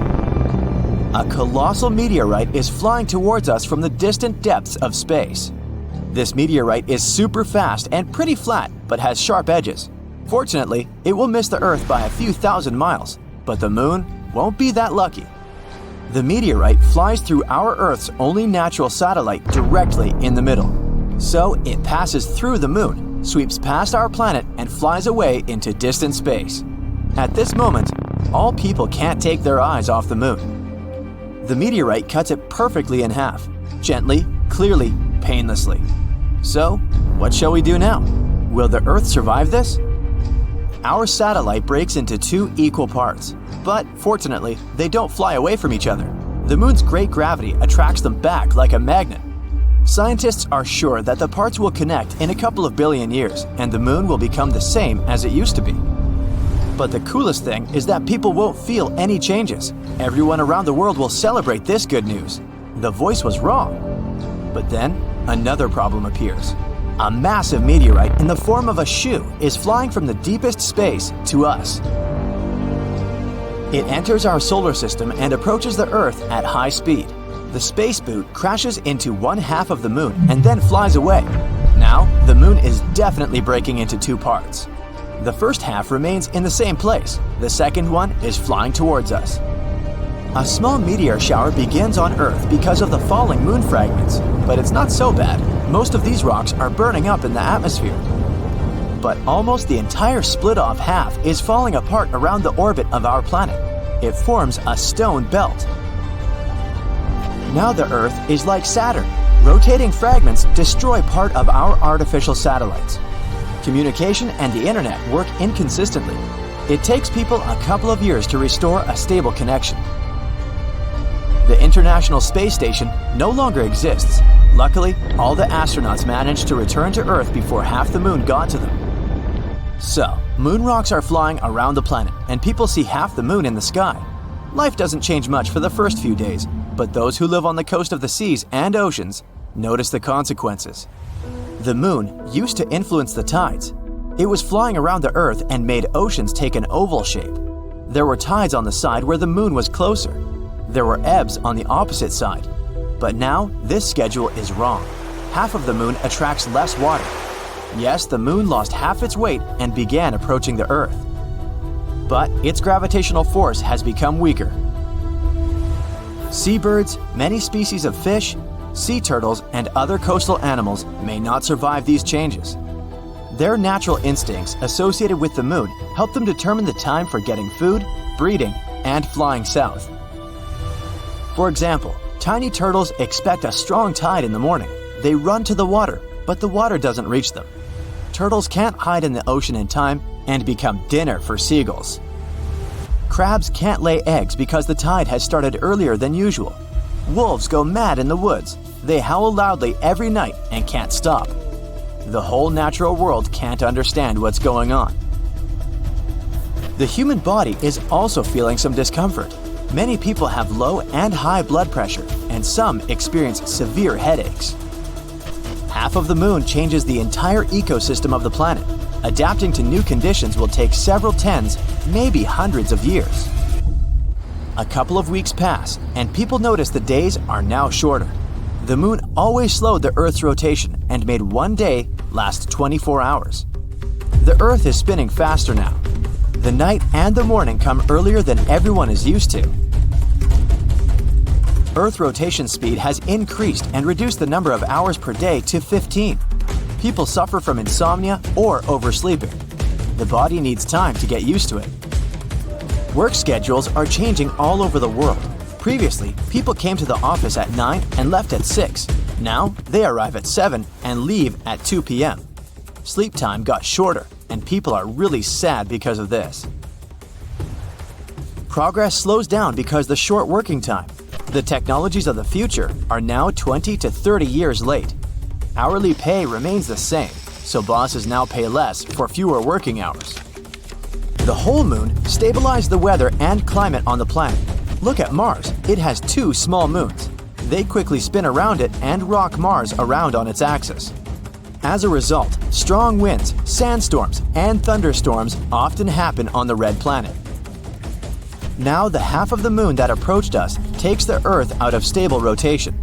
A colossal meteorite is flying towards us from the distant depths of space. This meteorite is super fast and pretty flat, but has sharp edges. Fortunately, it will miss the Earth by a few thousand miles, but the moon won't be that lucky. The meteorite flies through our Earth's only natural satellite directly in the middle. So it passes through the moon, sweeps past our planet, and flies away into distant space. At this moment, all people can't take their eyes off the moon. The meteorite cuts it perfectly in half, gently, clearly, painlessly. So, what shall we do now? Will the Earth survive this? Our satellite breaks into 2 equal parts, but fortunately, they don't fly away from each other. The moon's great gravity attracts them back like a magnet. Scientists are sure that the parts will connect in a couple of billion years, and the moon will become the same as it used to be. But the coolest thing is that people won't feel any changes. Everyone around the world will celebrate this good news. The voice was wrong. But then, another problem appears. A massive meteorite in the form of a shoe is flying from the deepest space to us. It enters our solar system and approaches the Earth at high speed. The space boot crashes into one half of the moon and then flies away. Now, the moon is definitely breaking into 2 parts. The first half remains in the same place. The second one is flying towards us. A small meteor shower begins on Earth because of the falling moon fragments, but it's not so bad. Most of these rocks are burning up in the atmosphere. But almost the entire split-off half is falling apart around the orbit of our planet. It forms a stone belt. Now the Earth is like Saturn. Rotating fragments destroy part of our artificial satellites. Communication and the internet work inconsistently. It takes people a couple of years to restore a stable connection. The International Space Station no longer exists. Luckily, all the astronauts managed to return to Earth before half the moon got to them. So, moon rocks are flying around the planet, and people see half the moon in the sky. Life doesn't change much for the first few days, but those who live on the coast of the seas and oceans notice the consequences. The moon used to influence the tides. It was flying around the Earth and made oceans take an oval shape. There were tides on the side where the moon was closer. There were ebbs on the opposite side. But now, this schedule is wrong. Half of the moon attracts less water. Yes, the moon lost half its weight and began approaching the Earth. But its gravitational force has become weaker. Seabirds, many species of fish, sea turtles, and other coastal animals may not survive these changes. Their natural instincts associated with the moon help them determine the time for getting food, breeding, and flying south. For example, tiny turtles expect a strong tide in the morning. They run to the water, but the water doesn't reach them. Turtles can't hide in the ocean in time and become dinner for seagulls. Crabs can't lay eggs because the tide has started earlier than usual. Wolves go mad in the woods. They howl loudly every night and can't stop. The whole natural world can't understand what's going on. The human body is also feeling some discomfort. Many people have low and high blood pressure, and some experience severe headaches. Half of the moon changes the entire ecosystem of the planet. Adapting to new conditions will take several tens, maybe hundreds of years. A couple of weeks pass, and people notice the days are now shorter. The moon always slowed the Earth's rotation and made one day last 24 hours. The Earth is spinning faster now. The night and the morning come earlier than everyone is used to. Earth rotation speed has increased and reduced the number of hours per day to 15. People suffer from insomnia or oversleeping. The body needs time to get used to it. Work schedules are changing all over the world. Previously, people came to the office at 9 and left at 6. Now, they arrive at 7 and leave at 2 p.m. Sleep time got shorter, and people are really sad because of this. Progress slows down because the short working time. The technologies of the future are now 20 to 30 years late. Hourly pay remains the same, so bosses now pay less for fewer working hours. The whole moon stabilized the weather and climate on the planet. Look at Mars. It has 2 small moons. They quickly spin around it and rock Mars around on its axis. As a result, strong winds, sandstorms, and thunderstorms often happen on the red planet. Now the half of the moon that approached us takes the Earth out of stable rotation.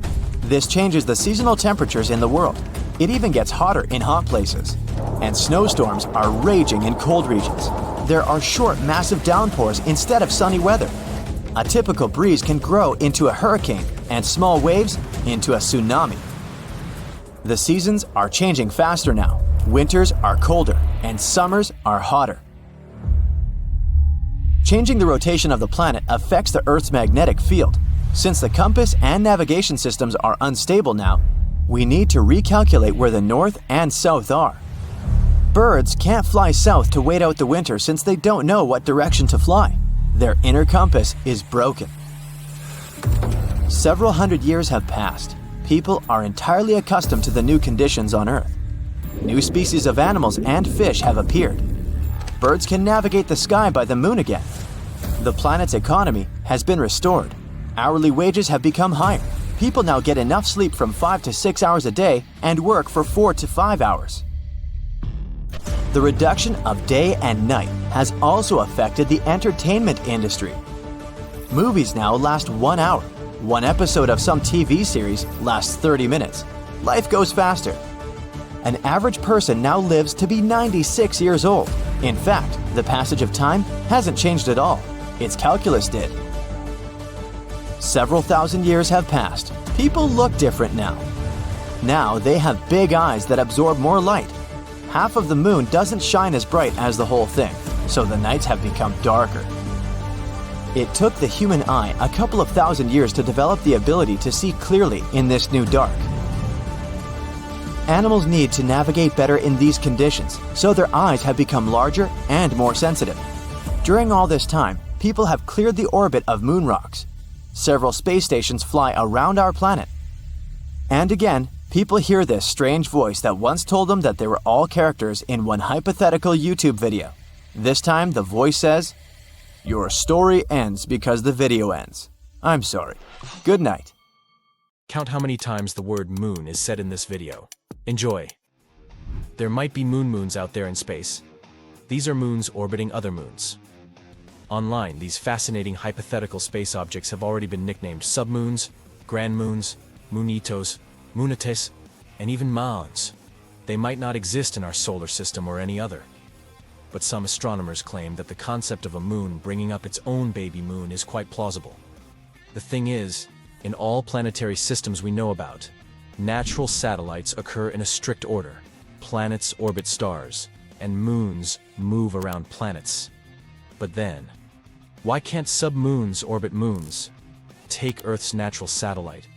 This changes the seasonal temperatures in the world. It even gets hotter in hot places. And snowstorms are raging in cold regions. There are short, massive downpours instead of sunny weather. A typical breeze can grow into a hurricane and small waves into a tsunami. The seasons are changing faster now. Winters are colder and summers are hotter. Changing the rotation of the planet affects the Earth's magnetic field. Since the compass and navigation systems are unstable now, we need to recalculate where the north and south are. Birds can't fly south to wait out the winter since they don't know what direction to fly. Their inner compass is broken. Several hundred years have passed. People are entirely accustomed to the new conditions on Earth. New species of animals and fish have appeared. Birds can navigate the sky by the moon again. The planet's economy has been restored. Hourly wages have become higher. People now get enough sleep from 5 to 6 hours a day and work for 4 to 5 hours. The reduction of day and night has also affected the entertainment industry. Movies now last 1 hour. One episode of some TV series lasts 30 minutes. Life goes faster. An average person now lives to be 96 years old. In fact, the passage of time hasn't changed at all. Its calculus did. Several thousand years have passed. People look different now. Now they have big eyes that absorb more light. Half of the moon doesn't shine as bright as the whole thing, so the nights have become darker. It took the human eye a couple of thousand years to develop the ability to see clearly in this new dark. Animals need to navigate better in these conditions, so their eyes have become larger and more sensitive. During all this time, people have cleared the orbit of moon rocks. Several space stations fly around our planet. And again, people hear this strange voice that once told them that they were all characters in one hypothetical YouTube video. This time, the voice says, "Your story ends because the video ends. I'm sorry. Good night." Count how many times the word moon is said in this video. Enjoy. There might be moons out there in space. These are moons orbiting other moons. Online, these fascinating hypothetical space objects have already been nicknamed submoons, grand moons, moonitos, moonates, and even moons. They might not exist in our solar system or any other. But some astronomers claim that the concept of a moon bringing up its own baby moon is quite plausible. The thing is, in all planetary systems we know about, natural satellites occur in a strict order. Planets orbit stars, and moons move around planets. But then, why can't submoons orbit moons? Take Earth's natural satellite.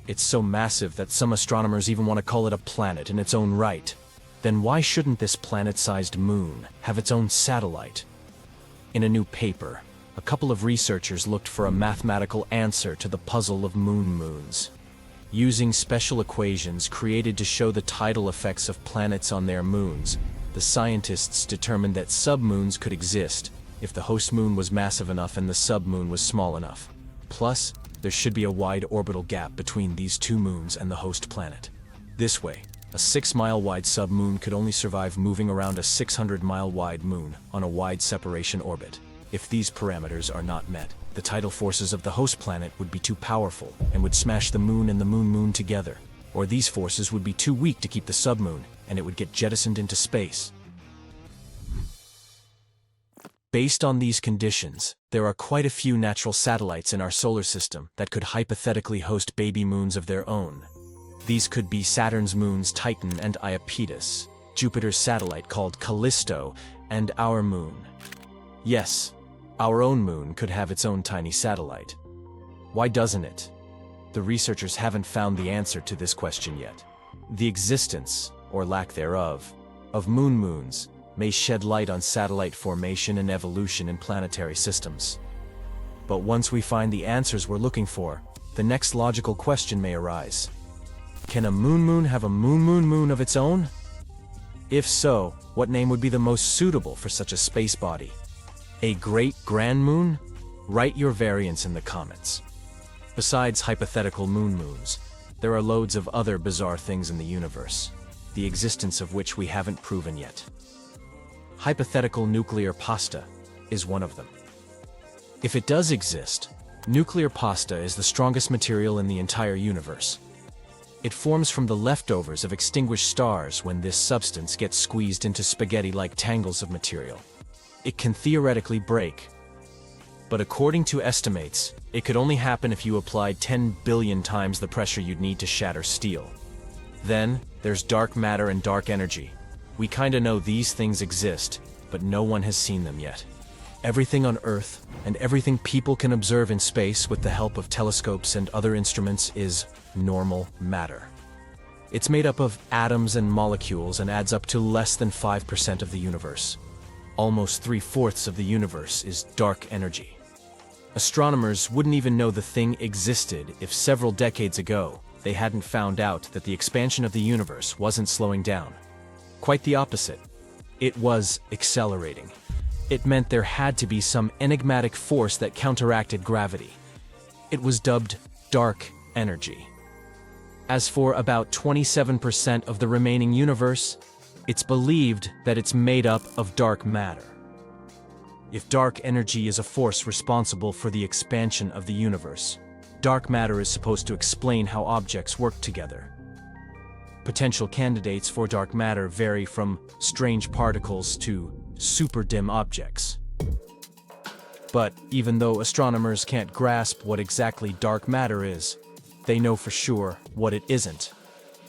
It's so massive that some astronomers even want to call it a planet in its own right. Then why shouldn't this planet-sized moon have its own satellite? In a new paper, a couple of researchers looked for a mathematical answer to the puzzle of moons. Using special equations created to show the tidal effects of planets on their moons, the scientists determined that submoons could exist if the host moon was massive enough and the submoon was small enough. Plus, there should be a wide orbital gap between these two moons and the host planet. This way, a 6-mile-wide submoon could only survive moving around a 600-mile-wide moon on a wide separation orbit. If these parameters are not met, the tidal forces of the host planet would be too powerful and would smash the moon and the moon together. Or these forces would be too weak to keep the submoon, and it would get jettisoned into space. Based on these conditions, there are quite a few natural satellites in our solar system that could hypothetically host baby moons of their own. These could be Saturn's moons Titan and Iapetus, Jupiter's satellite called Callisto, and our moon. Yes, our own moon could have its own tiny satellite. Why doesn't it? The researchers haven't found the answer to this question yet. The existence, or lack thereof, of moons may shed light on satellite formation and evolution in planetary systems. But once we find the answers we're looking for, the next logical question may arise. Can a moon have a moon of its own? If so, what name would be the most suitable for such a space body? A great grand moon? Write your variants in the comments. Besides hypothetical moons, there are loads of other bizarre things in the universe, the existence of which we haven't proven yet. Hypothetical nuclear pasta is one of them. If it does exist, nuclear pasta is the strongest material in the entire universe. It forms from the leftovers of extinguished stars when this substance gets squeezed into spaghetti-like tangles of material. It can theoretically break, but according to estimates, it could only happen if you applied 10 billion times the pressure you'd need to shatter steel. Then, there's dark matter and dark energy. We kinda know these things exist, but no one has seen them yet. Everything on Earth, and everything people can observe in space with the help of telescopes and other instruments is normal matter. It's made up of atoms and molecules and adds up to less than 5% of the universe. Almost 3/4 of the universe is dark energy. Astronomers wouldn't even know the thing existed if several decades ago they hadn't found out that the expansion of the universe wasn't slowing down. Quite the opposite. It was accelerating. It meant there had to be some enigmatic force that counteracted gravity. It was dubbed dark energy. As for about 27% of the remaining universe, it's believed that it's made up of dark matter. If dark energy is a force responsible for the expansion of the universe, dark matter is supposed to explain how objects work together. Potential candidates for dark matter vary from strange particles to super dim objects. But even though astronomers can't grasp what exactly dark matter is, they know for sure what it isn't.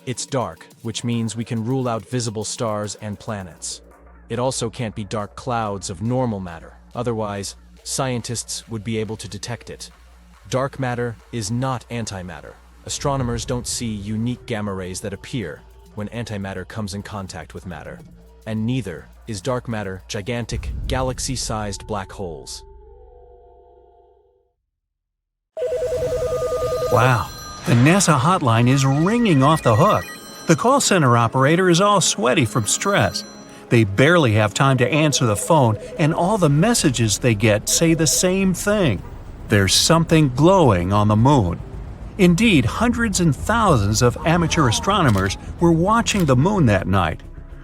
It's dark, which means we can rule out visible stars and planets. It also can't be dark clouds of normal matter, otherwise, scientists would be able to detect it. Dark matter is not antimatter. Astronomers don't see unique gamma rays that appear when antimatter comes in contact with matter. And neither is dark matter gigantic, galaxy-sized black holes. Wow, the NASA hotline is ringing off the hook. The call center operator is all sweaty from stress. They barely have time to answer the phone, and all the messages they get say the same thing. There's something glowing on the moon. Indeed, hundreds and thousands of amateur astronomers were watching the moon that night.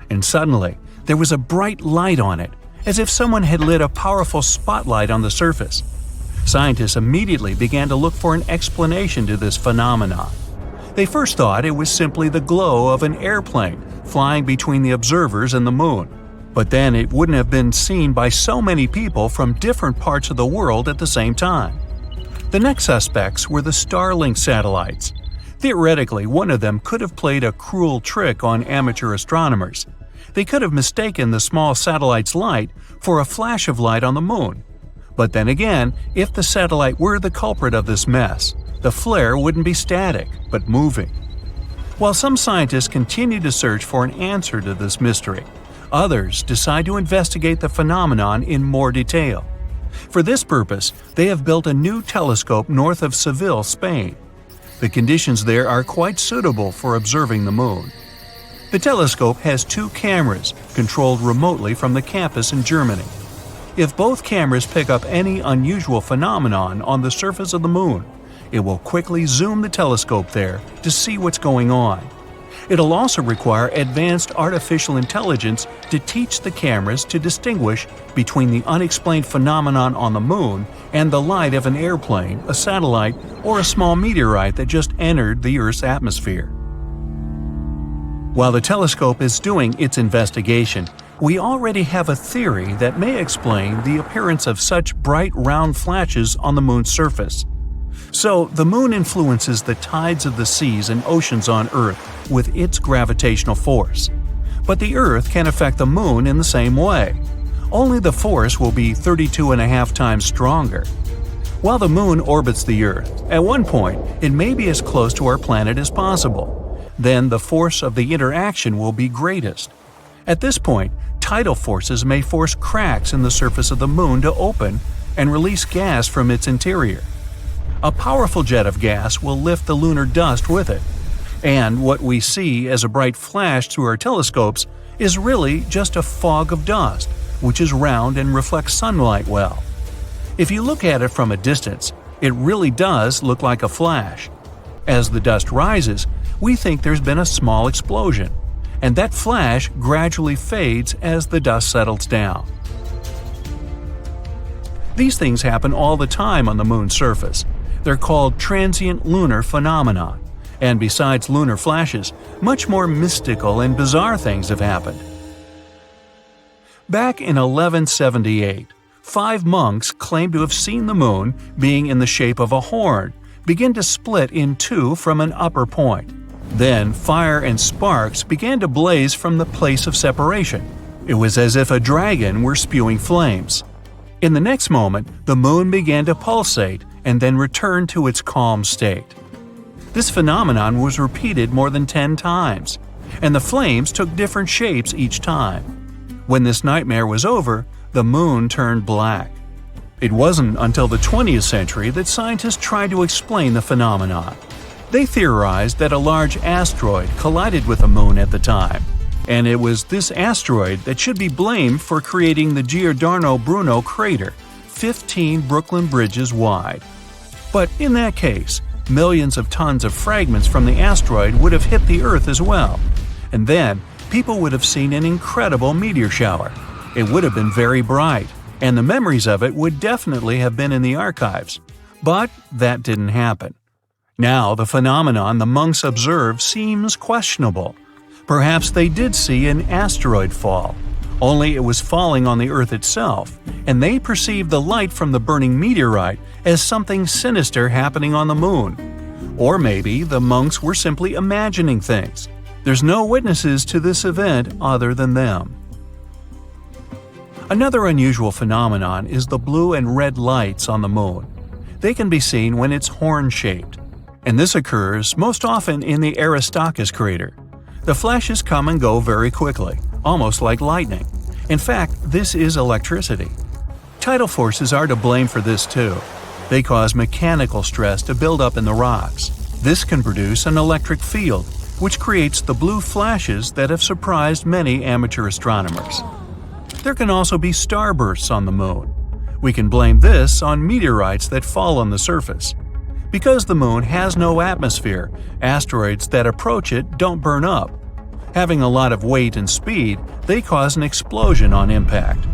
And suddenly, there was a bright light on it, as if someone had lit a powerful spotlight on the surface. Scientists immediately began to look for an explanation to this phenomenon. They first thought it was simply the glow of an airplane flying between the observers and the moon. But then it wouldn't have been seen by so many people from different parts of the world at the same time. The next suspects were the Starlink satellites. Theoretically, one of them could have played a cruel trick on amateur astronomers. They could have mistaken the small satellite's light for a flash of light on the moon. But then again, if the satellite were the culprit of this mess, the flare wouldn't be static, but moving. While some scientists continue to search for an answer to this mystery, others decide to investigate the phenomenon in more detail. For this purpose, they have built a new telescope north of Seville, Spain. The conditions there are quite suitable for observing the moon. The telescope has 2 cameras, controlled remotely from the campus in Germany. If both cameras pick up any unusual phenomenon on the surface of the moon, it will quickly zoom the telescope there to see what's going on. It'll also require advanced artificial intelligence to teach the cameras to distinguish between the unexplained phenomenon on the moon and the light of an airplane, a satellite, or a small meteorite that just entered the Earth's atmosphere. While the telescope is doing its investigation, we already have a theory that may explain the appearance of such bright round flashes on the moon's surface. So, the moon influences the tides of the seas and oceans on Earth with its gravitational force. But the Earth can affect the moon in the same way. Only the force will be 32.5 times stronger. While the moon orbits the Earth, at one point it may be as close to our planet as possible. Then the force of the interaction will be greatest. At this point, tidal forces may force cracks in the surface of the moon to open and release gas from its interior. A powerful jet of gas will lift the lunar dust with it, and what we see as a bright flash through our telescopes is really just a fog of dust, which is round and reflects sunlight well. If you look at it from a distance, it really does look like a flash. As the dust rises, we think there's been a small explosion, and that flash gradually fades as the dust settles down. These things happen all the time on the moon's surface. They're called transient lunar phenomena, and besides lunar flashes, much more mystical and bizarre things have happened. Back in 1178, 5 monks claimed to have seen the moon, being in the shape of a horn, begin to split in two from an upper point. Then fire and sparks began to blaze from the place of separation. It was as if a dragon were spewing flames. In the next moment, the moon began to pulsate and then returned to its calm state. This phenomenon was repeated more than 10 times, and the flames took different shapes each time. When this nightmare was over, the moon turned black. It wasn't until the 20th century that scientists tried to explain the phenomenon. They theorized that a large asteroid collided with the moon at the time, and it was this asteroid that should be blamed for creating the Giordano Bruno crater, 15 Brooklyn bridges wide. But in that case, millions of tons of fragments from the asteroid would have hit the Earth as well, and then people would have seen an incredible meteor shower. It would have been very bright, and the memories of it would definitely have been in the archives. But that didn't happen. Now the phenomenon the monks observed seems questionable. Perhaps they did see an asteroid fall, only it was falling on the Earth itself, and they perceived the light from the burning meteorite as something sinister happening on the moon. Or maybe the monks were simply imagining things. There's no witnesses to this event other than them. Another unusual phenomenon is the blue and red lights on the moon. They can be seen when it's horn-shaped, and this occurs most often in the Aristarchus crater. The flashes come and go very quickly, almost like lightning. In fact, this is electricity. Tidal forces are to blame for this too. They cause mechanical stress to build up in the rocks. This can produce an electric field, which creates the blue flashes that have surprised many amateur astronomers. There can also be starbursts on the moon. We can blame this on meteorites that fall on the surface. Because the moon has no atmosphere, asteroids that approach it don't burn up. Having a lot of weight and speed, they cause an explosion on impact.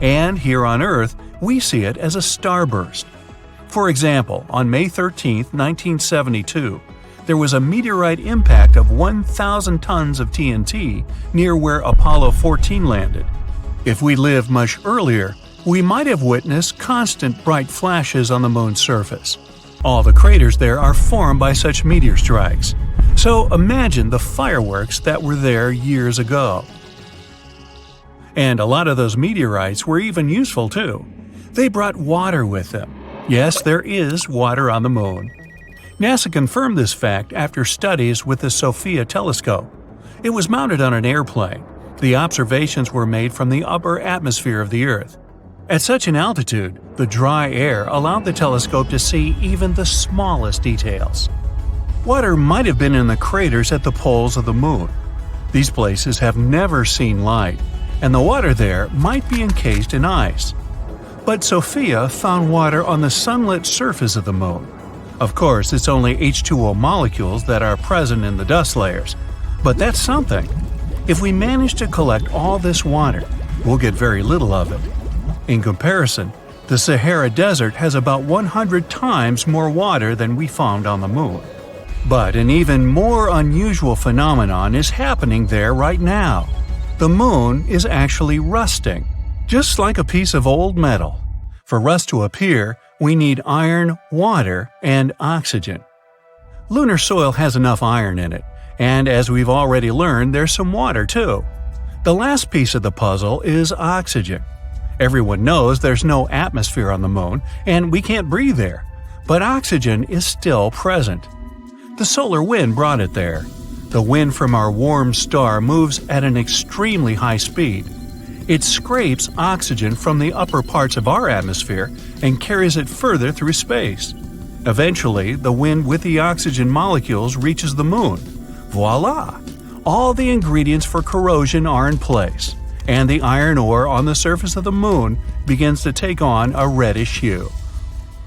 And here on Earth, we see it as a starburst. For example, on May 13, 1972, there was a meteorite impact of 1,000 tons of TNT near where Apollo 14 landed. If we lived much earlier, we might have witnessed constant bright flashes on the moon's surface. All the craters there are formed by such meteor strikes. So imagine the fireworks that were there years ago. And a lot of those meteorites were even useful too. They brought water with them. Yes, there is water on the moon. NASA confirmed this fact after studies with the SOFIA telescope. It was mounted on an airplane. The observations were made from the upper atmosphere of the Earth. At such an altitude, the dry air allowed the telescope to see even the smallest details. Water might have been in the craters at the poles of the moon. These places have never seen light, and the water there might be encased in ice. But SOFIA found water on the sunlit surface of the moon. Of course, it's only H2O molecules that are present in the dust layers, but that's something. If we manage to collect all this water, we'll get very little of it. In comparison, the Sahara Desert has about 100 times more water than we found on the moon. But an even more unusual phenomenon is happening there right now. The moon is actually rusting, just like a piece of old metal. For rust to appear, we need iron, water, and oxygen. Lunar soil has enough iron in it, and as we've already learned, there's some water too. The last piece of the puzzle is oxygen. Everyone knows there's no atmosphere on the moon, and we can't breathe there, but oxygen is still present. The solar wind brought it there. The wind from our warm star moves at an extremely high speed. It scrapes oxygen from the upper parts of our atmosphere and carries it further through space. Eventually, the wind with the oxygen molecules reaches the moon. Voila! All the ingredients for corrosion are in place, and the iron ore on the surface of the moon begins to take on a reddish hue.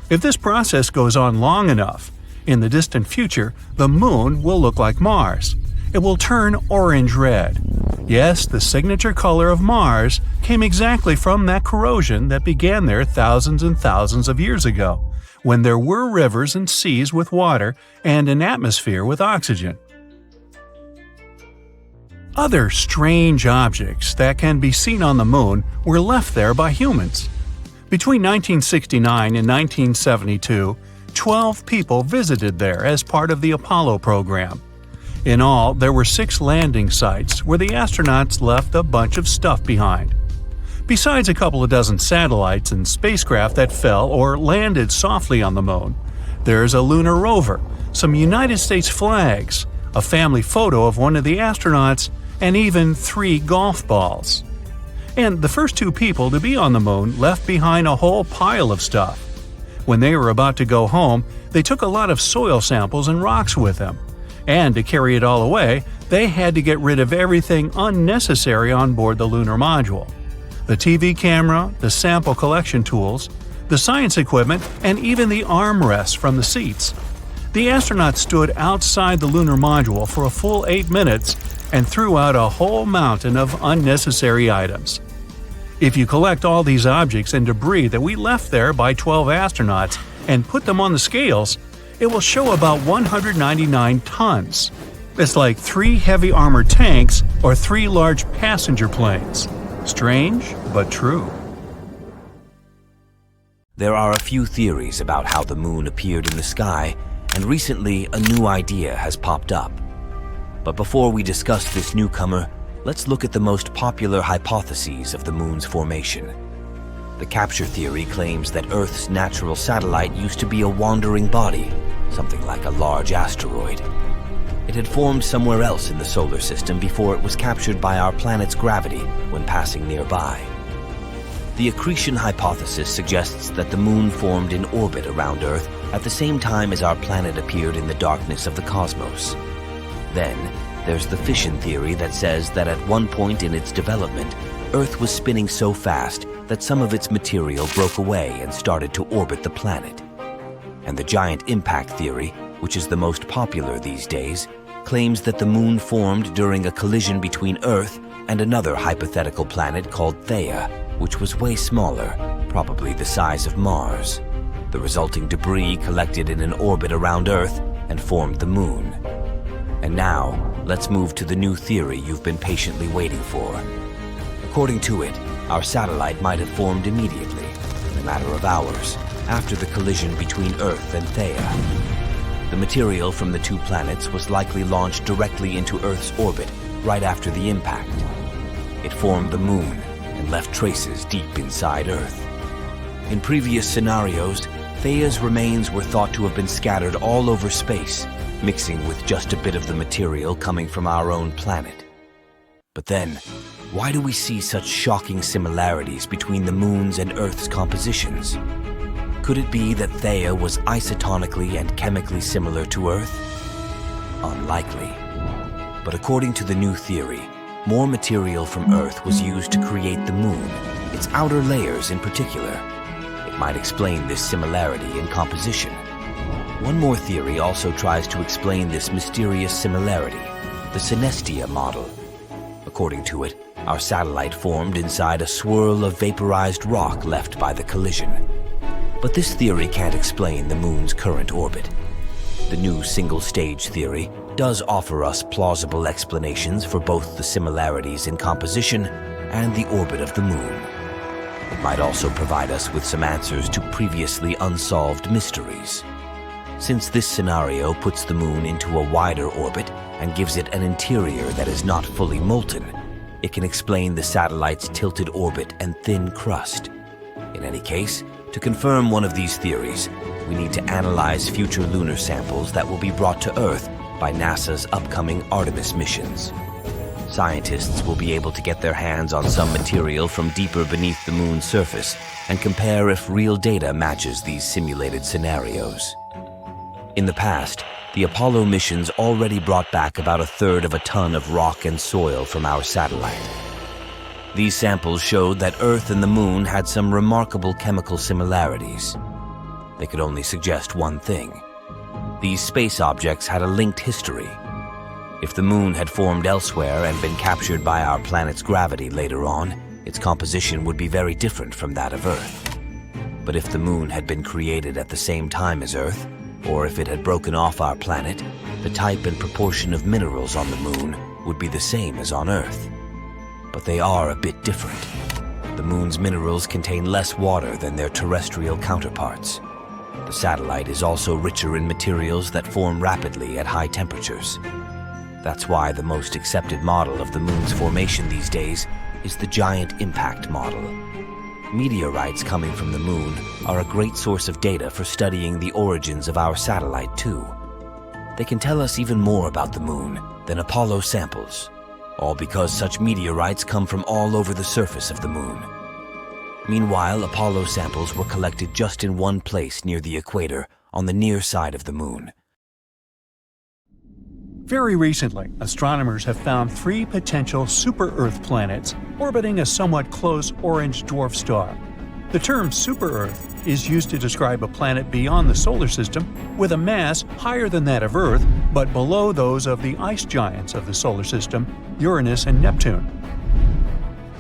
If this process goes on long enough, in the distant future, the moon will look like Mars. It will turn orange-red. Yes, the signature color of Mars came exactly from that corrosion that began there thousands and thousands of years ago, when there were rivers and seas with water and an atmosphere with oxygen. Other strange objects that can be seen on the moon were left there by humans. Between 1969 and 1972, 12 people visited there as part of the Apollo program. In all, there were 6 landing sites where the astronauts left a bunch of stuff behind. Besides a couple of dozen satellites and spacecraft that fell or landed softly on the moon, there's a lunar rover, some United States flags, a family photo of one of the astronauts, and even 3 golf balls. And the first 2 people to be on the moon left behind a whole pile of stuff. When they were about to go home, they took a lot of soil samples and rocks with them. And to carry it all away, they had to get rid of everything unnecessary on board the lunar module. The TV camera, the sample collection tools, the science equipment, and even the armrests from the seats. The astronauts stood outside the lunar module for a full 8 minutes and threw out a whole mountain of unnecessary items. If you collect all these objects and debris that we left there by 12 astronauts and put them on the scales, it will show about 199 tons. It's like 3 heavy armored tanks or 3 large passenger planes. Strange, but true. There are a few theories about how the moon appeared in the sky, and recently a new idea has popped up. But before we discuss this newcomer, let's look at the most popular hypotheses of the moon's formation. The capture theory claims that Earth's natural satellite used to be a wandering body, something like a large asteroid. It had formed somewhere else in the solar system before it was captured by our planet's gravity when passing nearby. The accretion hypothesis suggests that the moon formed in orbit around Earth at the same time as our planet appeared in the darkness of the cosmos. Then, there's the fission theory that says that at one point in its development, Earth was spinning so fast that some of its material broke away and started to orbit the planet. And the giant impact theory, which is the most popular these days, claims that the moon formed during a collision between Earth and another hypothetical planet called Theia, which was way smaller, probably the size of Mars. The resulting debris collected in an orbit around Earth and formed the moon. And now, let's move to the new theory you've been patiently waiting for. According to it, our satellite might have formed immediately, in a matter of hours, after the collision between Earth and Theia. The material from the 2 planets was likely launched directly into Earth's orbit right after the impact. It formed the moon and left traces deep inside Earth. In previous scenarios, Theia's remains were thought to have been scattered all over space, mixing with just a bit of the material coming from our own planet. But then, why do we see such shocking similarities between the moon's and Earth's compositions? Could it be that Theia was isotonically and chemically similar to Earth? Unlikely. But according to the new theory, more material from Earth was used to create the moon, its outer layers in particular. It might explain this similarity in composition. One more theory also tries to explain this mysterious similarity, the synestia model. According to it, our satellite formed inside a swirl of vaporized rock left by the collision. But this theory can't explain the moon's current orbit. The new single-stage theory does offer us plausible explanations for both the similarities in composition and the orbit of the moon. It might also provide us with some answers to previously unsolved mysteries. Since this scenario puts the moon into a wider orbit and gives it an interior that is not fully molten, it can explain the satellite's tilted orbit and thin crust. In any case, to confirm one of these theories, we need to analyze future lunar samples that will be brought to Earth by NASA's upcoming Artemis missions. Scientists will be able to get their hands on some material from deeper beneath the moon's surface and compare if real data matches these simulated scenarios. In the past, the Apollo missions already brought back about 1/3 of a ton of rock and soil from our satellite. These samples showed that Earth and the Moon had some remarkable chemical similarities. They could only suggest one thing. These space objects had a linked history. If the Moon had formed elsewhere and been captured by our planet's gravity later on, its composition would be very different from that of Earth. But if the Moon had been created at the same time as Earth, or if it had broken off our planet, the type and proportion of minerals on the Moon would be the same as on Earth. But they are a bit different. The Moon's minerals contain less water than their terrestrial counterparts. The satellite is also richer in materials that form rapidly at high temperatures. That's why the most accepted model of the Moon's formation these days is the giant impact model. Meteorites coming from the Moon are a great source of data for studying the origins of our satellite too. They can tell us even more about the Moon than Apollo samples, all because such meteorites come from all over the surface of the Moon. Meanwhile, Apollo samples were collected just in one place near the equator, on the near side of the Moon. Very recently, astronomers have found 3 potential super-Earth planets orbiting a somewhat close orange dwarf star. The term super-Earth is used to describe a planet beyond the solar system with a mass higher than that of Earth but below those of the ice giants of the solar system, Uranus and Neptune.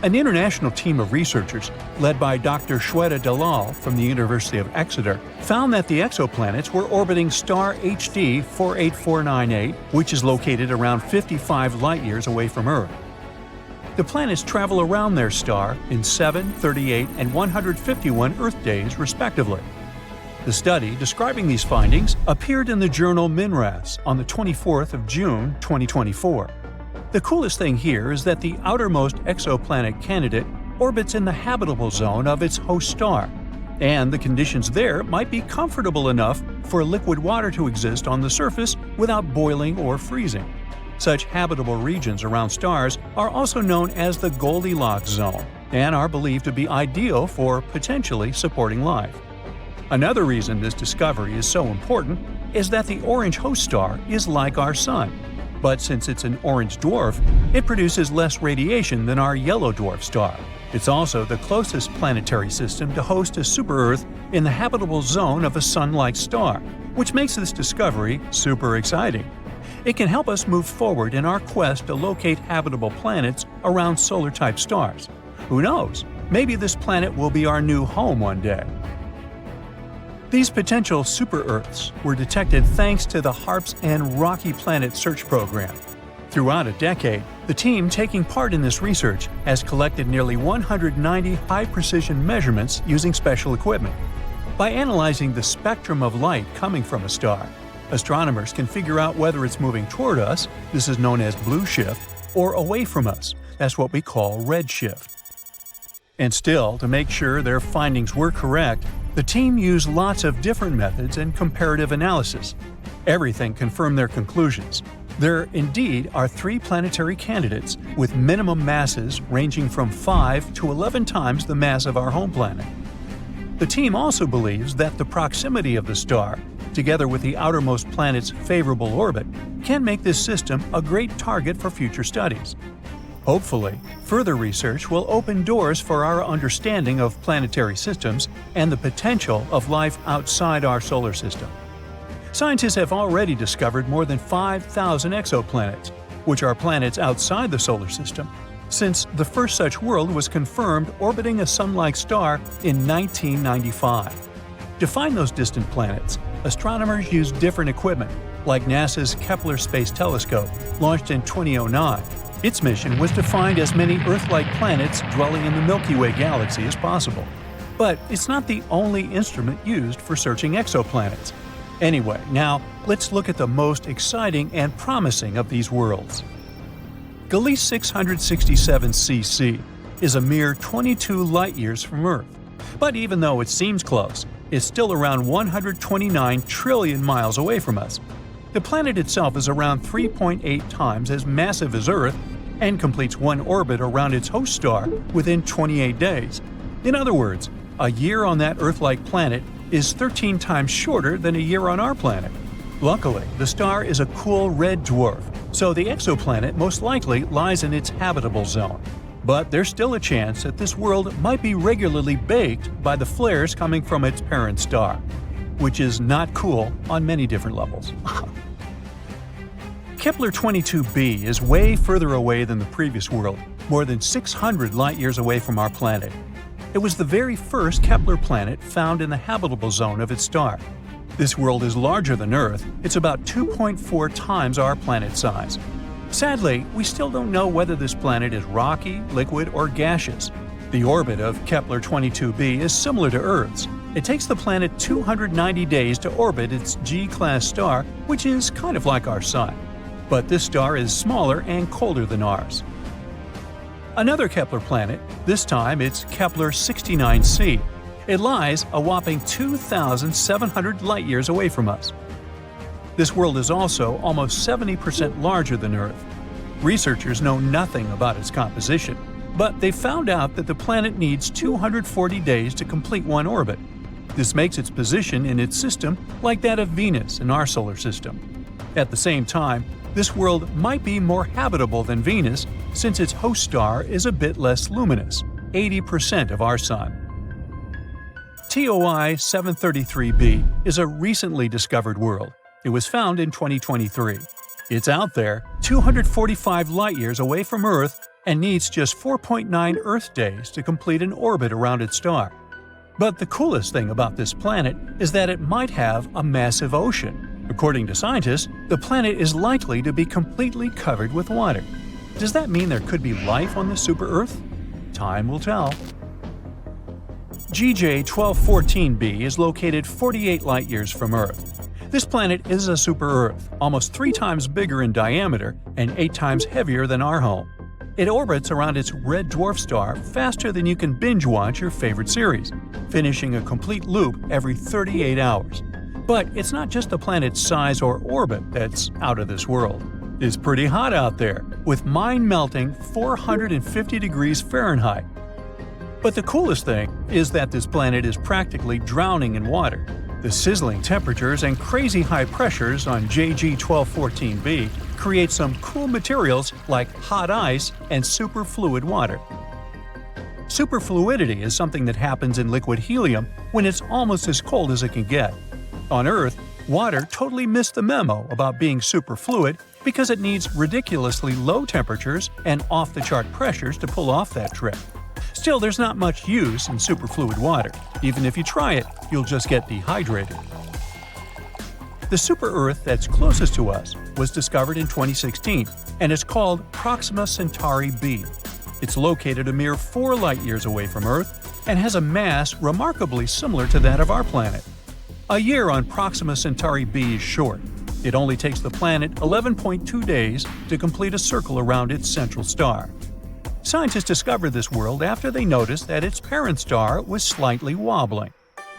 An international team of researchers, led by Dr. Shweta Dalal from the University of Exeter, found that the exoplanets were orbiting star HD 48498, which is located around 55 light-years away from Earth. The planets travel around their star in 7, 38, and 151 Earth days, respectively. The study describing these findings appeared in the journal MinRes on the 24th of June 2024. The coolest thing here is that the outermost exoplanet candidate orbits in the habitable zone of its host star, and the conditions there might be comfortable enough for liquid water to exist on the surface without boiling or freezing. Such habitable regions around stars are also known as the Goldilocks zone and are believed to be ideal for potentially supporting life. Another reason this discovery is so important is that the orange host star is like our Sun. But since it's an orange dwarf, it produces less radiation than our yellow dwarf star. It's also the closest planetary system to host a super-Earth in the habitable zone of a Sun-like star, which makes this discovery super exciting. It can help us move forward in our quest to locate habitable planets around solar-type stars. Who knows? Maybe this planet will be our new home one day. These potential super-Earths were detected thanks to the HARPS and Rocky Planet Search Program. Throughout a decade, the team taking part in this research has collected nearly 190 high-precision measurements using special equipment. By analyzing the spectrum of light coming from a star, astronomers can figure out whether it's moving toward us, this is known as blue shift, or away from us, that's what we call red shift. And still, to make sure their findings were correct, the team used lots of different methods and comparative analysis. Everything confirmed their conclusions. There indeed are 3 planetary candidates with minimum masses ranging from 5 to 11 times the mass of our home planet. The team also believes that the proximity of the star, together with the outermost planet's favorable orbit, can make this system a great target for future studies. Hopefully, further research will open doors for our understanding of planetary systems and the potential of life outside our solar system. Scientists have already discovered more than 5,000 exoplanets, which are planets outside the solar system, since the first such world was confirmed orbiting a Sun-like star in 1995. To find those distant planets, astronomers use different equipment, like NASA's Kepler Space Telescope, launched in 2009. Its mission was to find as many Earth-like planets dwelling in the Milky Way galaxy as possible. But it's not the only instrument used for searching exoplanets. Anyway, now let's look at the most exciting and promising of these worlds. Gliese 667 cc is a mere 22 light-years from Earth. But even though it seems close, it's still around 129 trillion miles away from us. The planet itself is around 3.8 times as massive as Earth and completes one orbit around its host star within 28 days. In other words, a year on that Earth-like planet is 13 times shorter than a year on our planet. Luckily, the star is a cool red dwarf, so the exoplanet most likely lies in its habitable zone. But there's still a chance that this world might be regularly baked by the flares coming from its parent star, which is not cool on many different levels. Kepler-22b is way further away than the previous world, more than 600 light-years away from our planet. It was the very first Kepler planet found in the habitable zone of its star. This world is larger than Earth. It's about 2.4 times our planet size. Sadly, we still don't know whether this planet is rocky, liquid, or gaseous. The orbit of Kepler-22b is similar to Earth's. It takes the planet 290 days to orbit its G-class star, which is kind of like our Sun. But this star is smaller and colder than ours. Another Kepler planet, this time it's Kepler-69c. It lies a whopping 2,700 light-years away from us. This world is also almost 70% larger than Earth. Researchers know nothing about its composition, but they found out that the planet needs 240 days to complete one orbit. This makes its position in its system like that of Venus in our solar system. At the same time, this world might be more habitable than Venus since its host star is a bit less luminous, 80% of our Sun. TOI 733b is a recently discovered world. It was found in 2023. It's out there, 245 light-years away from Earth, and needs just 4.9 Earth days to complete an orbit around its star. But the coolest thing about this planet is that it might have a massive ocean. According to scientists, the planet is likely to be completely covered with water. Does that mean there could be life on this super-Earth? Time will tell. GJ1214b is located 48 light-years from Earth. This planet is a super-Earth, almost 3 times bigger in diameter and 8 times heavier than our home. It orbits around its red dwarf star faster than you can binge-watch your favorite series, finishing a complete loop every 38 hours. But it's not just the planet's size or orbit that's out of this world. It's pretty hot out there, with mind-melting 450 degrees Fahrenheit. But the coolest thing is that this planet is practically drowning in water. The sizzling temperatures and crazy high pressures on JG1214b create some cool materials like hot ice and superfluid water. Superfluidity is something that happens in liquid helium when it's almost as cold as it can get. On Earth, water totally missed the memo about being superfluid because it needs ridiculously low temperatures and off-the-chart pressures to pull off that trick. Still, there's not much use in superfluid water. Even if you try it, you'll just get dehydrated. The super-Earth that's closest to us was discovered in 2016, and it's called Proxima Centauri b. It's located a mere 4 light-years away from Earth and has a mass remarkably similar to that of our planet. A year on Proxima Centauri b is short. It only takes the planet 11.2 days to complete a circle around its central star. Scientists discovered this world after they noticed that its parent star was slightly wobbling.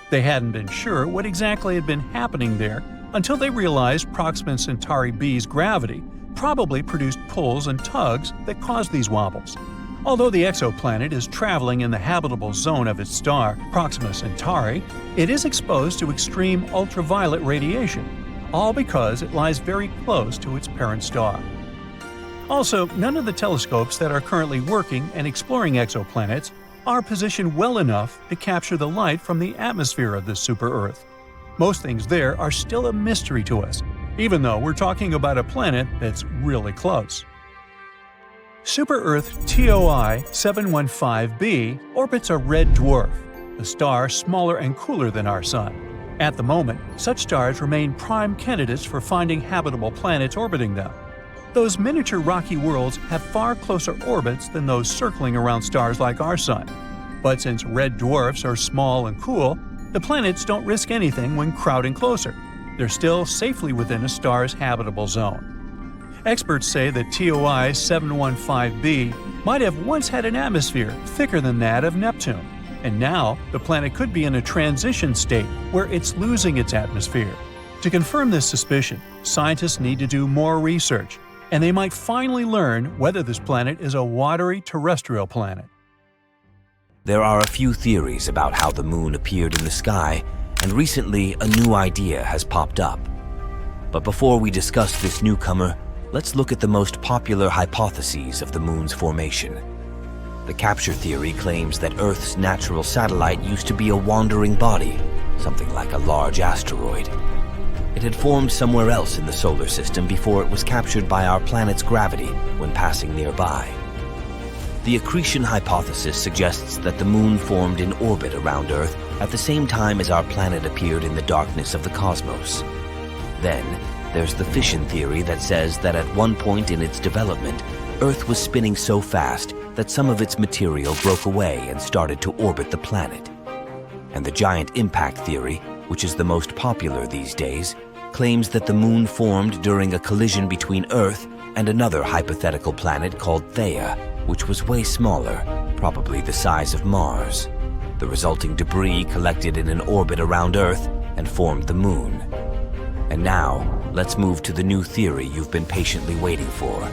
They hadn't been sure what exactly had been happening there until they realized Proxima Centauri b's gravity probably produced pulls and tugs that caused these wobbles. Although the exoplanet is traveling in the habitable zone of its star, Proxima Centauri, it is exposed to extreme ultraviolet radiation, all because it lies very close to its parent star. Also, none of the telescopes that are currently working and exploring exoplanets are positioned well enough to capture the light from the atmosphere of this super-Earth. Most things there are still a mystery to us, even though we're talking about a planet that's really close. Super-Earth TOI 715b orbits a red dwarf, a star smaller and cooler than our Sun. At the moment, such stars remain prime candidates for finding habitable planets orbiting them. Those miniature rocky worlds have far closer orbits than those circling around stars like our Sun. But since red dwarfs are small and cool, the planets don't risk anything when crowding closer. They're still safely within a star's habitable zone. Experts say that TOI 715b might have once had an atmosphere thicker than that of Neptune, and now the planet could be in a transition state where it's losing its atmosphere. To confirm this suspicion, scientists need to do more research, and they might finally learn whether this planet is a watery terrestrial planet. There are a few theories about how the moon appeared in the sky, and recently a new idea has popped up. But before we discuss this newcomer, let's look at the most popular hypotheses of the moon's formation. The capture theory claims that Earth's natural satellite used to be a wandering body, something like a large asteroid. It had formed somewhere else in the solar system before it was captured by our planet's gravity when passing nearby. The accretion hypothesis suggests that the moon formed in orbit around Earth at the same time as our planet appeared in the darkness of the cosmos. Then, there's the fission theory that says that at one point in its development, Earth was spinning so fast that some of its material broke away and started to orbit the planet. And the giant impact theory, which is the most popular these days, claims that the moon formed during a collision between Earth and another hypothetical planet called Theia, which was way smaller, probably the size of Mars. The resulting debris collected in an orbit around Earth and formed the moon. And now, let's move to the new theory you've been patiently waiting for.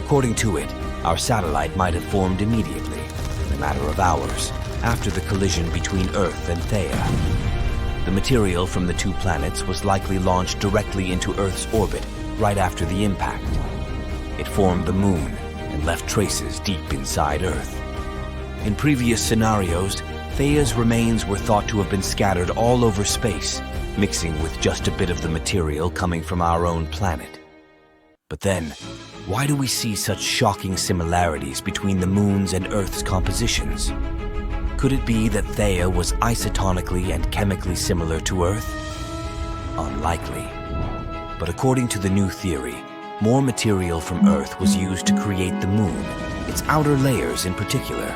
According to it, our satellite might have formed immediately, in a matter of hours, after the collision between Earth and Theia. The material from the two planets was likely launched directly into Earth's orbit right after the impact. It formed the moon and left traces deep inside Earth. In previous scenarios, Theia's remains were thought to have been scattered all over space, mixing with just a bit of the material coming from our own planet. But then, why do we see such shocking similarities between the moon's and Earth's compositions? Could it be that Theia was isotonically and chemically similar to Earth? Unlikely. But according to the new theory, more material from Earth was used to create the moon, its outer layers in particular.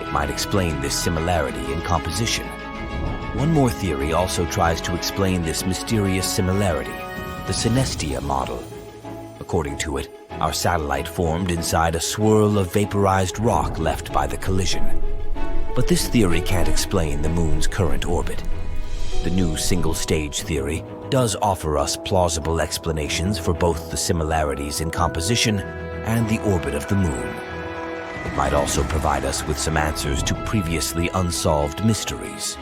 It might explain this similarity in composition. One more theory also tries to explain this mysterious similarity, the synestia model. According to it, our satellite formed inside a swirl of vaporized rock left by the collision. But this theory can't explain the moon's current orbit. The new single-stage theory does offer us plausible explanations for both the similarities in composition and the orbit of the moon. It might also provide us with some answers to previously unsolved mysteries.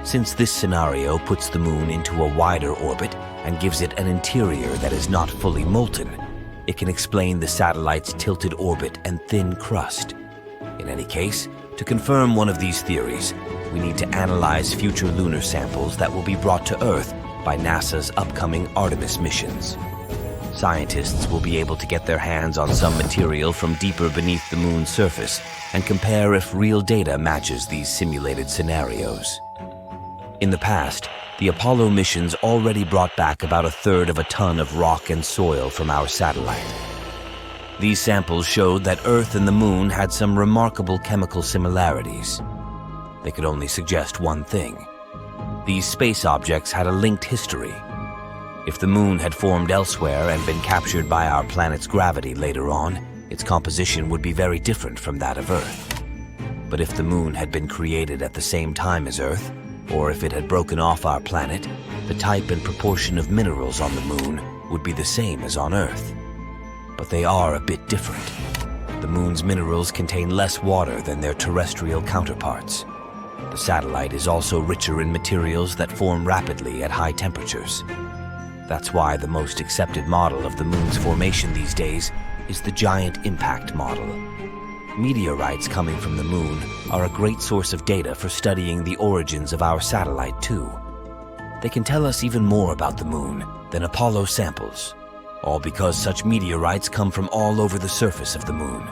Since this scenario puts the moon into a wider orbit and gives it an interior that is not fully molten, it can explain the satellite's tilted orbit and thin crust. In any case, to confirm one of these theories, we need to analyze future lunar samples that will be brought to Earth by NASA's upcoming Artemis missions. Scientists will be able to get their hands on some material from deeper beneath the moon's surface and compare if real data matches these simulated scenarios. In the past, the Apollo missions already brought back about 1/3 of a ton of rock and soil from our satellite. These samples showed that Earth and the moon had some remarkable chemical similarities. They could only suggest one thing. These space objects had a linked history. If the moon had formed elsewhere and been captured by our planet's gravity later on, its composition would be very different from that of Earth. But if the moon had been created at the same time as Earth, or if it had broken off our planet, the type and proportion of minerals on the moon would be the same as on Earth. But they are a bit different. The moon's minerals contain less water than their terrestrial counterparts. The satellite is also richer in materials that form rapidly at high temperatures. That's why the most accepted model of the moon's formation these days is the giant impact model. Meteorites coming from the moon are a great source of data for studying the origins of our satellite too. They can tell us even more about the moon than Apollo samples, all because such meteorites come from all over the surface of the moon.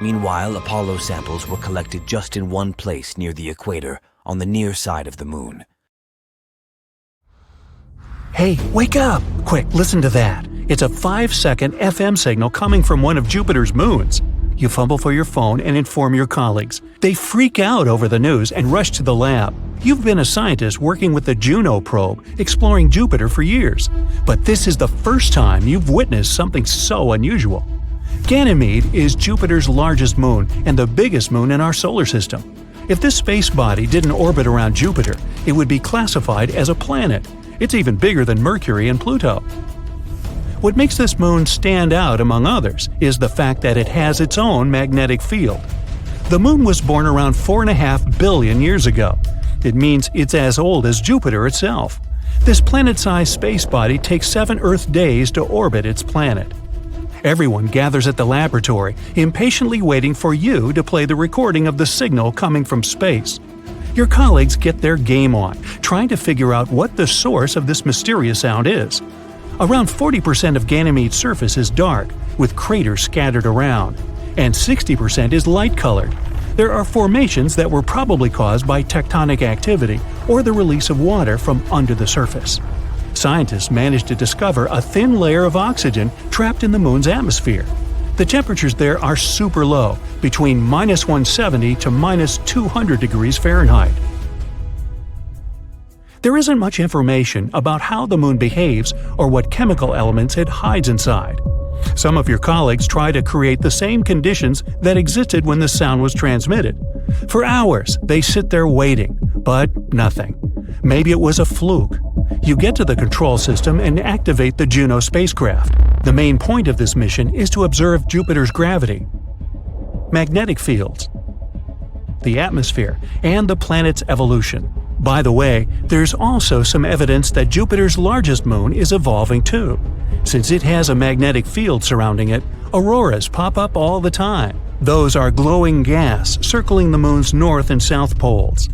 Meanwhile, Apollo samples were collected just in one place near the equator, on the near side of the moon. Hey, wake up! Quick, listen to that. It's a 5-second FM signal coming from one of Jupiter's moons. You fumble for your phone and inform your colleagues. They freak out over the news and rush to the lab. You've been a scientist working with the Juno probe, exploring Jupiter for years. But this is the first time you've witnessed something so unusual. Ganymede is Jupiter's largest moon and the biggest moon in our solar system. If this space body didn't orbit around Jupiter, it would be classified as a planet. It's even bigger than Mercury and Pluto. What makes this moon stand out among others is the fact that it has its own magnetic field. The moon was born around 4.5 billion years ago. It means it's as old as Jupiter itself. This planet-sized space body takes 7 Earth days to orbit its planet. Everyone gathers at the laboratory, impatiently waiting for you to play the recording of the signal coming from space. Your colleagues get their game on, trying to figure out what the source of this mysterious sound is. Around 40% of Ganymede's surface is dark, with craters scattered around, and 60% is light-colored. There are formations that were probably caused by tectonic activity or the release of water from under the surface. Scientists managed to discover a thin layer of oxygen trapped in the moon's atmosphere. The temperatures there are super low, between -170 to -200 degrees Fahrenheit. There isn't much information about how the moon behaves or what chemical elements it hides inside. Some of your colleagues try to create the same conditions that existed when the sound was transmitted. For hours, they sit there waiting, but nothing. Maybe it was a fluke. You get to the control system and activate the Juno spacecraft. The main point of this mission is to observe Jupiter's gravity, magnetic fields, the atmosphere, and the planet's evolution. By the way, there's also some evidence that Jupiter's largest moon is evolving too. Since it has a magnetic field surrounding it, auroras pop up all the time. Those are glowing gas circling the moon's north and south poles.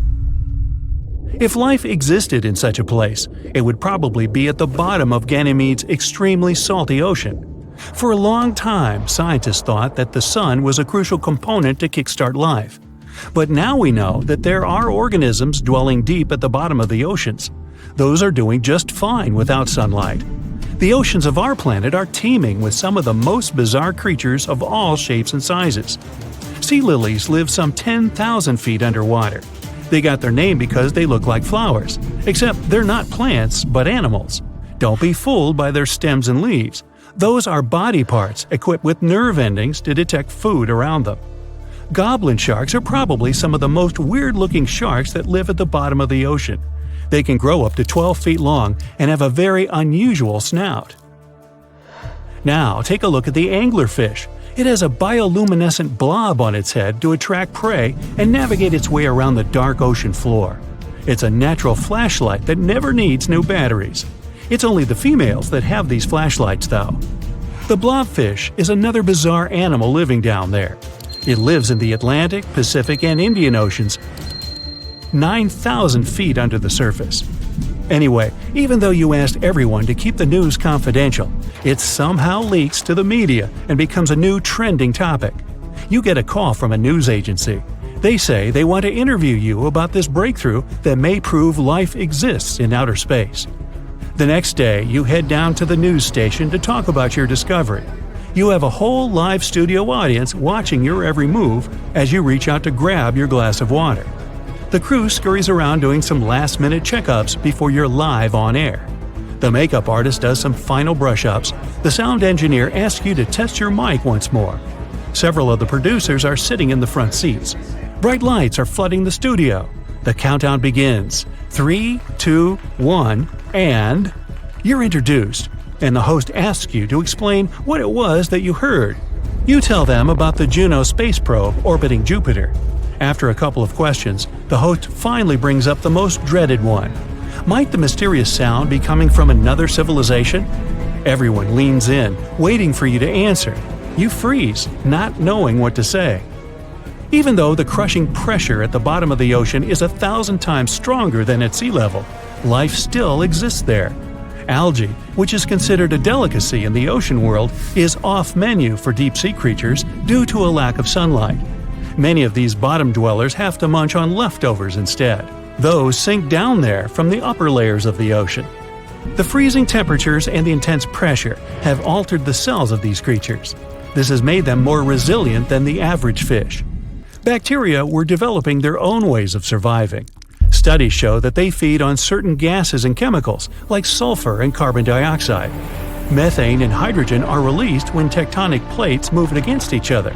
If life existed in such a place, it would probably be at the bottom of Ganymede's extremely salty ocean. For a long time, scientists thought that the sun was a crucial component to kickstart life. But now we know that there are organisms dwelling deep at the bottom of the oceans. Those are doing just fine without sunlight. The oceans of our planet are teeming with some of the most bizarre creatures of all shapes and sizes. Sea lilies live some 10,000 feet underwater. They got their name because they look like flowers, except they're not plants but animals. Don't be fooled by their stems and leaves. Those are body parts equipped with nerve endings to detect food around them. Goblin sharks are probably some of the most weird-looking sharks that live at the bottom of the ocean. They can grow up to 12 feet long and have a very unusual snout. Now take a look at the anglerfish. It has a bioluminescent blob on its head to attract prey and navigate its way around the dark ocean floor. It's a natural flashlight that never needs new batteries. It's only the females that have these flashlights, though. The blobfish is another bizarre animal living down there. It lives in the Atlantic, Pacific, and Indian Oceans, 9,000 feet under the surface. Anyway, even though you asked everyone to keep the news confidential, it somehow leaks to the media and becomes a new trending topic. You get a call from a news agency. They say they want to interview you about this breakthrough that may prove life exists in outer space. The next day, you head down to the news station to talk about your discovery. You have a whole live studio audience watching your every move as you reach out to grab your glass of water. The crew scurries around doing some last-minute checkups before you're live on air. The makeup artist does some final brush-ups. The sound engineer asks you to test your mic once more. Several of the producers are sitting in the front seats. Bright lights are flooding the studio. The countdown begins. 3, 2, 1, and you're introduced. And the host asks you to explain what it was that you heard. You tell them about the Juno space probe orbiting Jupiter. After a couple of questions, the host finally brings up the most dreaded one. Might the mysterious sound be coming from another civilization? Everyone leans in, waiting for you to answer. You freeze, not knowing what to say. Even though the crushing pressure at the bottom of the ocean is 1,000 times stronger than at sea level, life still exists there. Algae, which is considered a delicacy in the ocean world, is off-menu for deep-sea creatures due to a lack of sunlight. Many of these bottom dwellers have to munch on leftovers instead. Those sink down there from the upper layers of the ocean. The freezing temperatures and the intense pressure have altered the cells of these creatures. This has made them more resilient than the average fish. Bacteria were developing their own ways of surviving. Studies show that they feed on certain gases and chemicals, like sulfur and carbon dioxide. Methane and hydrogen are released when tectonic plates move against each other,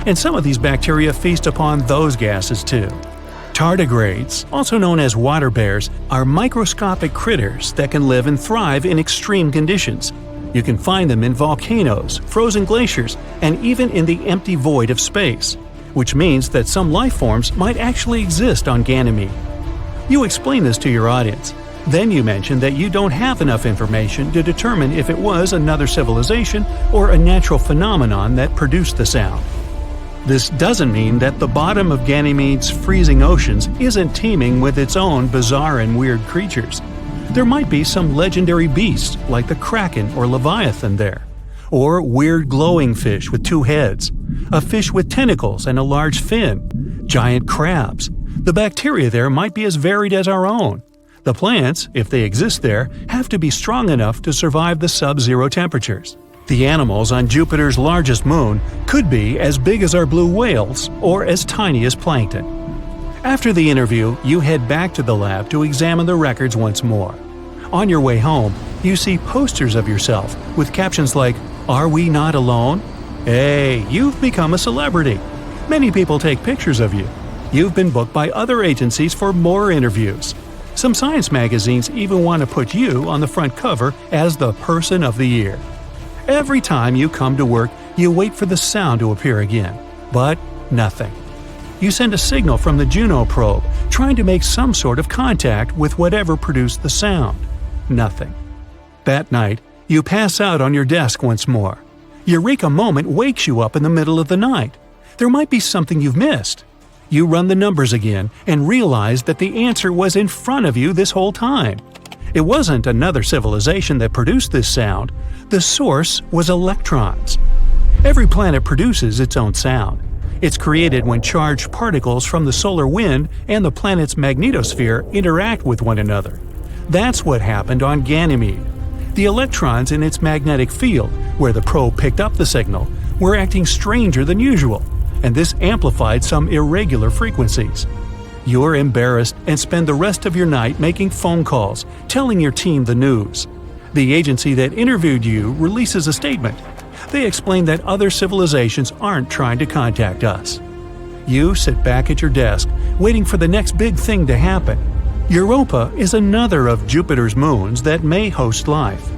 and some of these bacteria feast upon those gases too. Tardigrades, also known as water bears, are microscopic critters that can live and thrive in extreme conditions. You can find them in volcanoes, frozen glaciers, and even in the empty void of space, which means that some life forms might actually exist on Ganymede. You explain this to your audience. Then you mention that you don't have enough information to determine if it was another civilization or a natural phenomenon that produced the sound. This doesn't mean that the bottom of Ganymede's freezing oceans isn't teeming with its own bizarre and weird creatures. There might be some legendary beasts like the Kraken or Leviathan there, or weird glowing fish with two heads, a fish with tentacles and a large fin, giant crabs. The bacteria there might be as varied as our own. The plants, if they exist there, have to be strong enough to survive the sub-zero temperatures. The animals on Jupiter's largest moon could be as big as our blue whales or as tiny as plankton. After the interview, you head back to the lab to examine the records once more. On your way home, you see posters of yourself with captions like, "Are we not alone?" Hey, you've become a celebrity. Many people take pictures of you. You've been booked by other agencies for more interviews. Some science magazines even want to put you on the front cover as the Person of the Year. Every time you come to work, you wait for the sound to appear again, but nothing. You send a signal from the Juno probe, trying to make some sort of contact with whatever produced the sound. Nothing. That night, you pass out on your desk once more. Eureka moment wakes you up in the middle of the night. There might be something you've missed. You run the numbers again and realize that the answer was in front of you this whole time. It wasn't another civilization that produced this sound. The source was electrons. Every planet produces its own sound. It's created when charged particles from the solar wind and the planet's magnetosphere interact with one another. That's what happened on Ganymede. The electrons in its magnetic field, where the probe picked up the signal, were acting stranger than usual, and this amplified some irregular frequencies. You're embarrassed and spend the rest of your night making phone calls, telling your team the news. The agency that interviewed you releases a statement. They explain that other civilizations aren't trying to contact us. You sit back at your desk, waiting for the next big thing to happen. Europa is another of Jupiter's moons that may host life.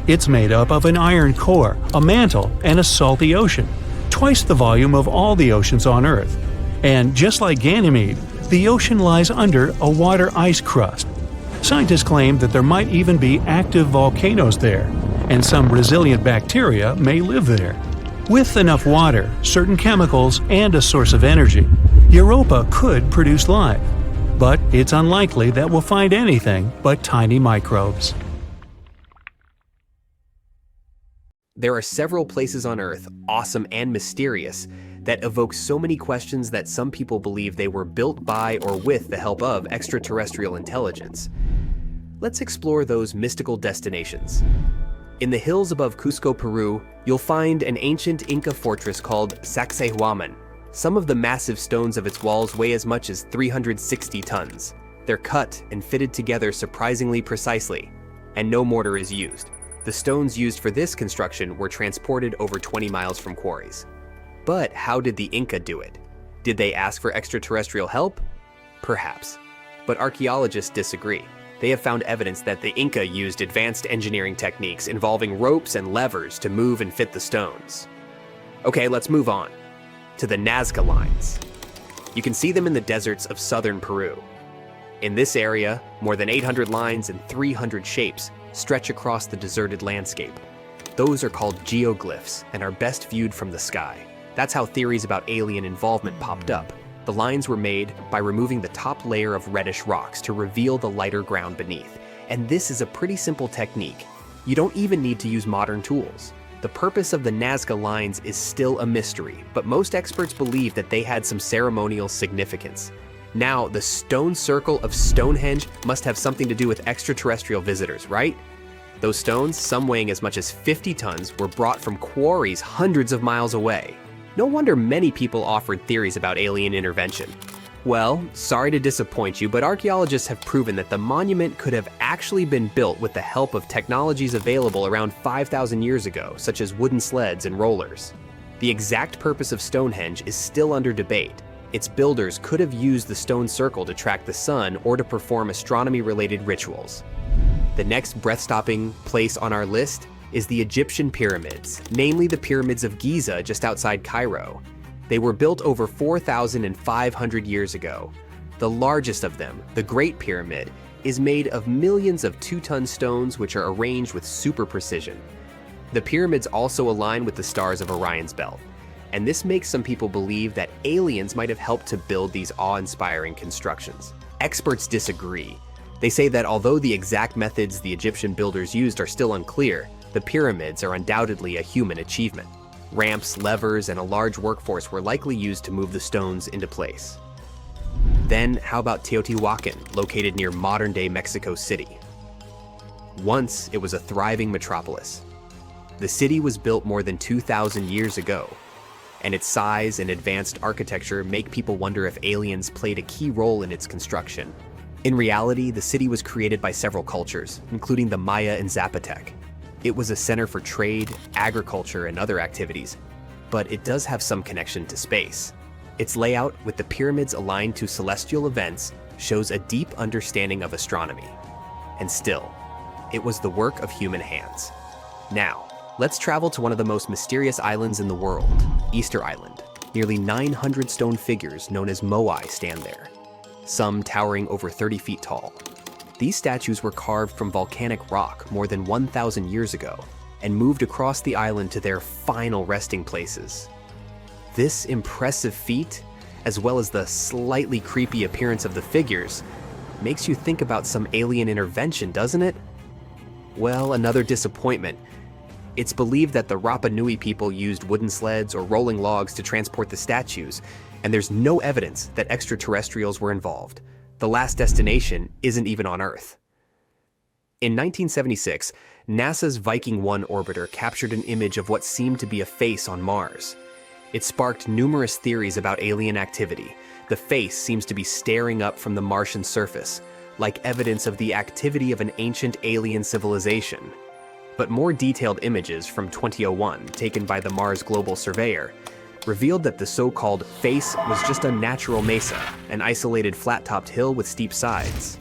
It's made up of an iron core, a mantle, and a salty ocean, twice the volume of all the oceans on Earth. And just like Ganymede, the ocean lies under a water ice crust. Scientists claim that there might even be active volcanoes there, and some resilient bacteria may live there. With enough water, certain chemicals, and a source of energy, Europa could produce life. But it's unlikely that we'll find anything but tiny microbes. There are several places on Earth, awesome and mysterious, that evoke so many questions that some people believe they were built by or with the help of extraterrestrial intelligence. Let's explore those mystical destinations. In the hills above Cusco, Peru, you'll find an ancient Inca fortress called Sacsayhuaman. Some of the massive stones of its walls weigh as much as 360 tons. They're cut and fitted together surprisingly precisely, and no mortar is used. The stones used for this construction were transported over 20 miles from quarries. But how did the Inca do it? Did they ask for extraterrestrial help? Perhaps. But archaeologists disagree. They have found evidence that the Inca used advanced engineering techniques involving ropes and levers to move and fit the stones. Okay, let's move on to the Nazca lines. You can see them in the deserts of southern Peru. In this area, more than 800 lines and 300 shapes stretch across the deserted landscape. Those are called geoglyphs and are best viewed from the sky. That's how theories about alien involvement popped up. The lines were made by removing the top layer of reddish rocks to reveal the lighter ground beneath. And this is a pretty simple technique. You don't even need to use modern tools. The purpose of the Nazca lines is still a mystery, but most experts believe that they had some ceremonial significance. Now, the stone circle of Stonehenge must have something to do with extraterrestrial visitors, right? Those stones, some weighing as much as 50 tons, were brought from quarries hundreds of miles away. No wonder many people offered theories about alien intervention. Well, sorry to disappoint you, but archaeologists have proven that the monument could have actually been built with the help of technologies available around 5,000 years ago, such as wooden sleds and rollers. The exact purpose of Stonehenge is still under debate. Its builders could have used the stone circle to track the sun or to perform astronomy-related rituals. The next breath-stopping place on our list is the Egyptian pyramids, namely the pyramids of Giza just outside Cairo. They were built over 4,500 years ago. The largest of them, the Great Pyramid, is made of millions of 2-ton stones which are arranged with super precision. The pyramids also align with the stars of Orion's belt, and this makes some people believe that aliens might have helped to build these awe-inspiring constructions. Experts disagree. They say that although the exact methods the Egyptian builders used are still unclear, the pyramids are undoubtedly a human achievement. Ramps, levers, and a large workforce were likely used to move the stones into place. Then, how about Teotihuacan, located near modern-day Mexico City? Once, it was a thriving metropolis. The city was built more than 2,000 years ago, and its size and advanced architecture make people wonder if aliens played a key role in its construction. In reality, the city was created by several cultures, including the Maya and Zapotec. It was a center for trade, agriculture, and other activities, but it does have some connection to space. Its layout, with the pyramids aligned to celestial events, shows a deep understanding of astronomy. And still, it was the work of human hands. Now, let's travel to one of the most mysterious islands in the world, Easter Island. Nearly 900 stone figures known as moai stand there, some towering over 30 feet tall. These statues were carved from volcanic rock more than 1,000 years ago and moved across the island to their final resting places. This impressive feat, as well as the slightly creepy appearance of the figures, makes you think about some alien intervention, doesn't it? Well, another disappointment. It's believed that the Rapa Nui people used wooden sleds or rolling logs to transport the statues, and there's no evidence that extraterrestrials were involved. The last destination isn't even on Earth. In 1976, NASA's Viking 1 orbiter captured an image of what seemed to be a face on Mars. It sparked numerous theories about alien activity. The face seems to be staring up from the Martian surface, like evidence of the activity of an ancient alien civilization. But more detailed images from 2001, taken by the Mars Global Surveyor, revealed that the so-called face was just a natural mesa, an isolated flat-topped hill with steep sides.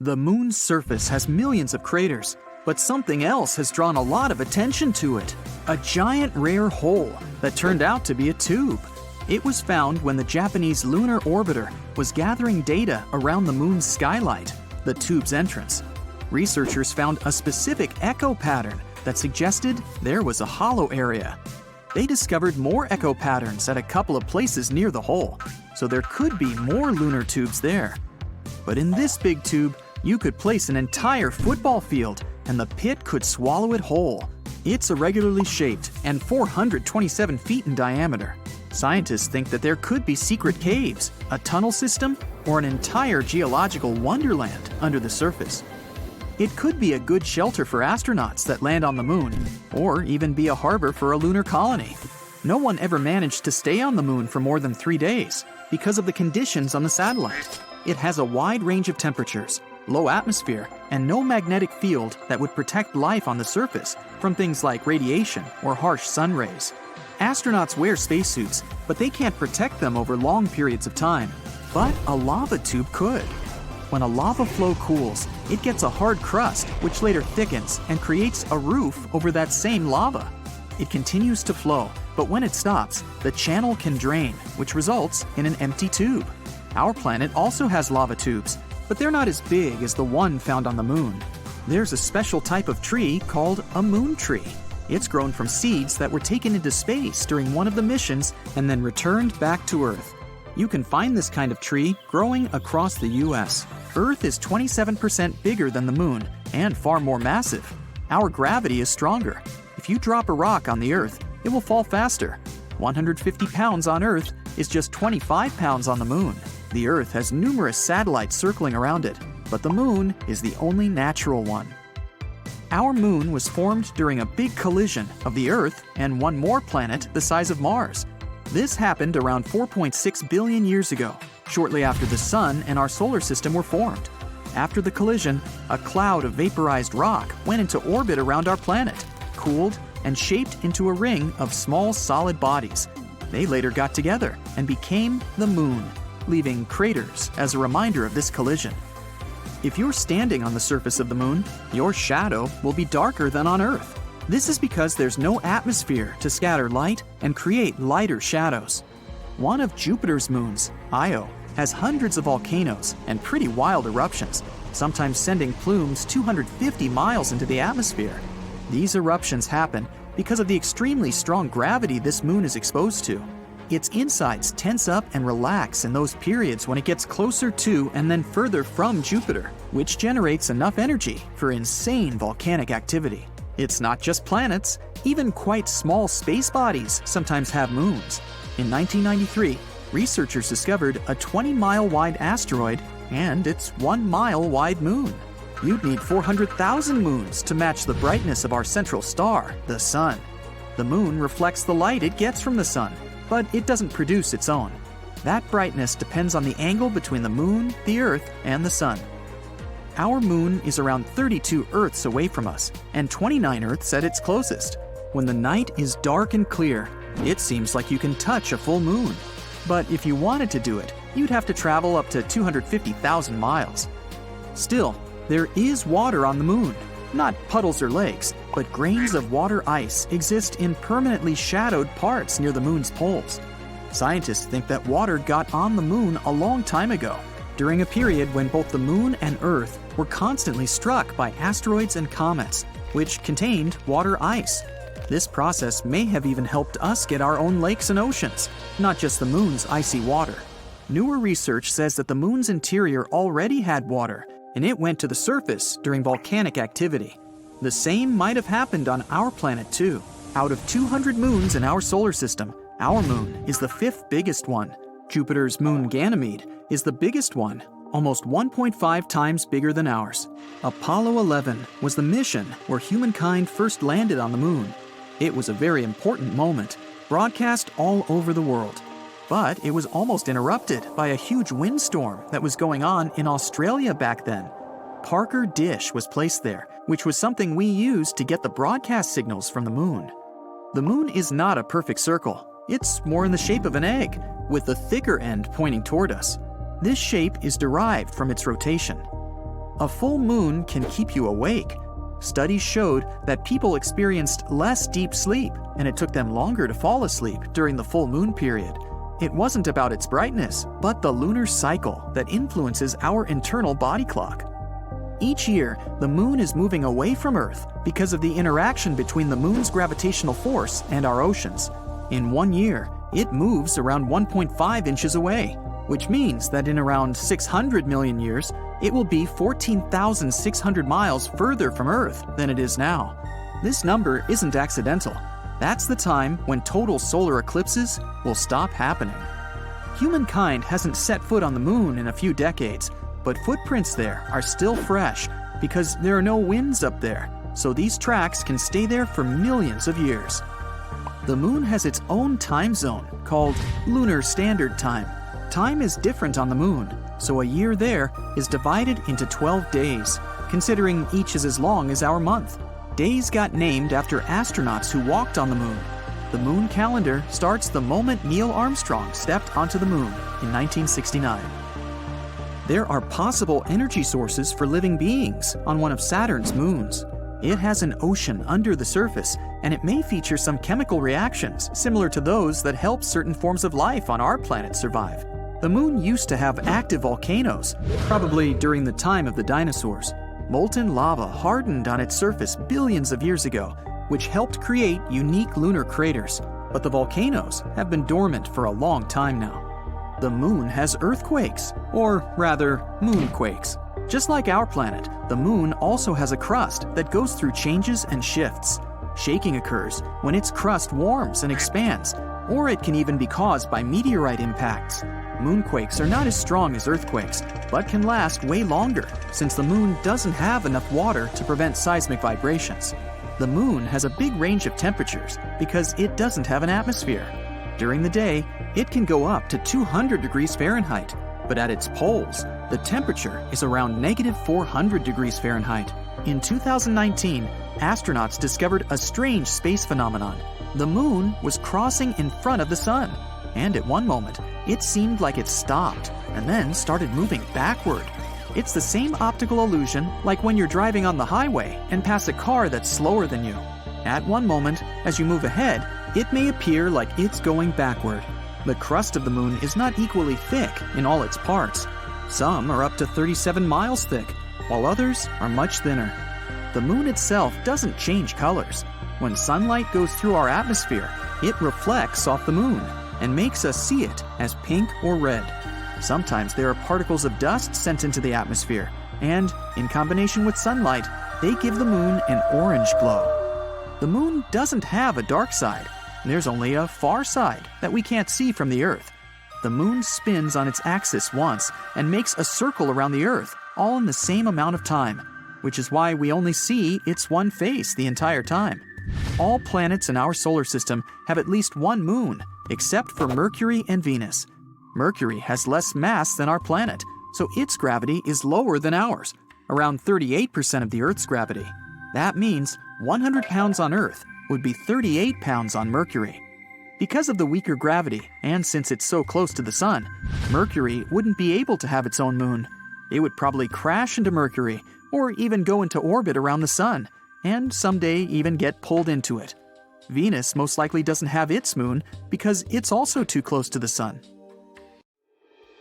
The moon's surface has millions of craters, but something else has drawn a lot of attention to it. A giant rare hole that turned out to be a tube. It was found when the Japanese Lunar orbiter was gathering data around the moon's skylight, the tube's entrance. Researchers found a specific echo pattern that suggested there was a hollow area. They discovered more echo patterns at a couple of places near the hole, so there could be more lunar tubes there. But in this big tube, you could place an entire football field and the pit could swallow it whole. It's irregularly shaped and 427 feet in diameter. Scientists think that there could be secret caves, a tunnel system, or an entire geological wonderland under the surface. It could be a good shelter for astronauts that land on the moon, or even be a harbor for a lunar colony. No one ever managed to stay on the moon for more than 3 days because of the conditions on the satellite. It has a wide range of temperatures, low atmosphere, and no magnetic field that would protect life on the surface from things like radiation or harsh sun rays. Astronauts wear spacesuits, but they can't protect them over long periods of time. But a lava tube could. When a lava flow cools, it gets a hard crust, which later thickens and creates a roof over that same lava. It continues to flow, but when it stops, the channel can drain, which results in an empty tube. Our planet also has lava tubes, but they're not as big as the one found on the moon. There's a special type of tree called a moon tree. It's grown from seeds that were taken into space during one of the missions and then returned back to Earth. You can find this kind of tree growing across the US. Earth is 27% bigger than the moon and far more massive. Our gravity is stronger. If you drop a rock on the Earth, it will fall faster. 150 pounds on Earth is just 25 pounds on the moon. The Earth has numerous satellites circling around it, but the moon is the only natural one. Our moon was formed during a big collision of the Earth and one more planet the size of Mars. This happened around 4.6 billion years ago, shortly after the Sun and our solar system were formed. After the collision, a cloud of vaporized rock went into orbit around our planet, cooled, and shaped into a ring of small solid bodies. They later got together and became the Moon, leaving craters as a reminder of this collision. If you're standing on the surface of the Moon, your shadow will be darker than on Earth. This is because there's no atmosphere to scatter light and create lighter shadows. One of Jupiter's moons, Io, has hundreds of volcanoes and pretty wild eruptions, sometimes sending plumes 250 miles into the atmosphere. These eruptions happen because of the extremely strong gravity this moon is exposed to. Its insides tense up and relax in those periods when it gets closer to and then further from Jupiter, which generates enough energy for insane volcanic activity. It's not just planets, even quite small space bodies sometimes have moons. In 1993, researchers discovered a 20-mile wide asteroid and its 1-mile wide moon. You'd need 400,000 moons to match the brightness of our central star, the Sun. The moon reflects the light it gets from the Sun, but it doesn't produce its own. That brightness depends on the angle between the moon, the Earth, and the Sun. Our moon is around 32 Earths away from us, and 29 Earths at its closest. When the night is dark and clear, it seems like you can touch a full moon. But if you wanted to do it, you'd have to travel up to 250,000 miles. Still, there is water on the moon. Not puddles or lakes, but grains of water ice exist in permanently shadowed parts near the moon's poles. Scientists think that water got on the moon a long time ago, during a period when both the moon and Earth were constantly struck by asteroids and comets, which contained water ice. This process may have even helped us get our own lakes and oceans, not just the moon's icy water. Newer research says that the moon's interior already had water, and it went to the surface during volcanic activity. The same might have happened on our planet too. Out of 200 moons in our solar system, our moon is the 5th biggest one. Jupiter's moon Ganymede is the biggest one, almost 1.5 times bigger than ours. Apollo 11 was the mission where humankind first landed on the moon. It was a very important moment, broadcast all over the world. But it was almost interrupted by a huge windstorm that was going on in Australia back then. Parker Dish was placed there, which was something we used to get the broadcast signals from the moon. The moon is not a perfect circle. It's more in the shape of an egg, with the thicker end pointing toward us. This shape is derived from its rotation. A full moon can keep you awake. Studies showed that people experienced less deep sleep, and it took them longer to fall asleep during the full moon period. It wasn't about its brightness, but the lunar cycle that influences our internal body clock. Each year, the moon is moving away from Earth because of the interaction between the moon's gravitational force and our oceans. In 1 year, it moves around 1.5 inches away, which means that in around 600 million years, it will be 14,600 miles further from Earth than it is now. This number isn't accidental. That's the time when total solar eclipses will stop happening. Humankind hasn't set foot on the moon in a few decades, but footprints there are still fresh because there are no winds up there, so these tracks can stay there for millions of years. The moon has its own time zone called Lunar Standard Time. Time is different on the moon, so a year there is divided into 12 days, considering each is as long as our month. Days got named after astronauts who walked on the moon. The moon calendar starts the moment Neil Armstrong stepped onto the moon in 1969. There are possible energy sources for living beings on one of Saturn's moons. It has an ocean under the surface, and it may feature some chemical reactions similar to those that help certain forms of life on our planet survive. The moon used to have active volcanoes, probably during the time of the dinosaurs. Molten lava hardened on its surface billions of years ago, which helped create unique lunar craters, but the volcanoes have been dormant for a long time now. The moon has earthquakes, or rather, moonquakes. Just like our planet, the moon also has a crust that goes through changes and shifts. Shaking occurs when its crust warms and expands, or it can even be caused by meteorite impacts. Moonquakes are not as strong as earthquakes, but can last way longer since the moon doesn't have enough water to prevent seismic vibrations. The moon has a big range of temperatures because it doesn't have an atmosphere. During the day, it can go up to 200 degrees Fahrenheit, but at its poles, the temperature is around -400 degrees Fahrenheit. In 2019, astronauts discovered a strange space phenomenon. The moon was crossing in front of the sun, and at one moment, it seemed like it stopped and then started moving backward. It's the same optical illusion like when you're driving on the highway and pass a car that's slower than you. At one moment, as you move ahead, it may appear like it's going backward. The crust of the moon is not equally thick in all its parts. Some are up to 37 miles thick, while others are much thinner. The moon itself doesn't change colors. When sunlight goes through our atmosphere, it reflects off the moon and makes us see it as pink or red. Sometimes there are particles of dust sent into the atmosphere, and in combination with sunlight, they give the moon an orange glow. The moon doesn't have a dark side. There's only a far side that we can't see from the Earth. The moon spins on its axis once and makes a circle around the Earth, all in the same amount of time, which is why we only see its one face the entire time. All planets in our solar system have at least one moon, except for Mercury and Venus. Mercury has less mass than our planet, so its gravity is lower than ours, around 38% of the Earth's gravity. That means 100 pounds on Earth would be 38 pounds on Mercury. Because of the weaker gravity, and since it's so close to the Sun, Mercury wouldn't be able to have its own moon. It would probably crash into Mercury, or even go into orbit around the Sun, and someday even get pulled into it. Venus most likely doesn't have its moon because it's also too close to the Sun.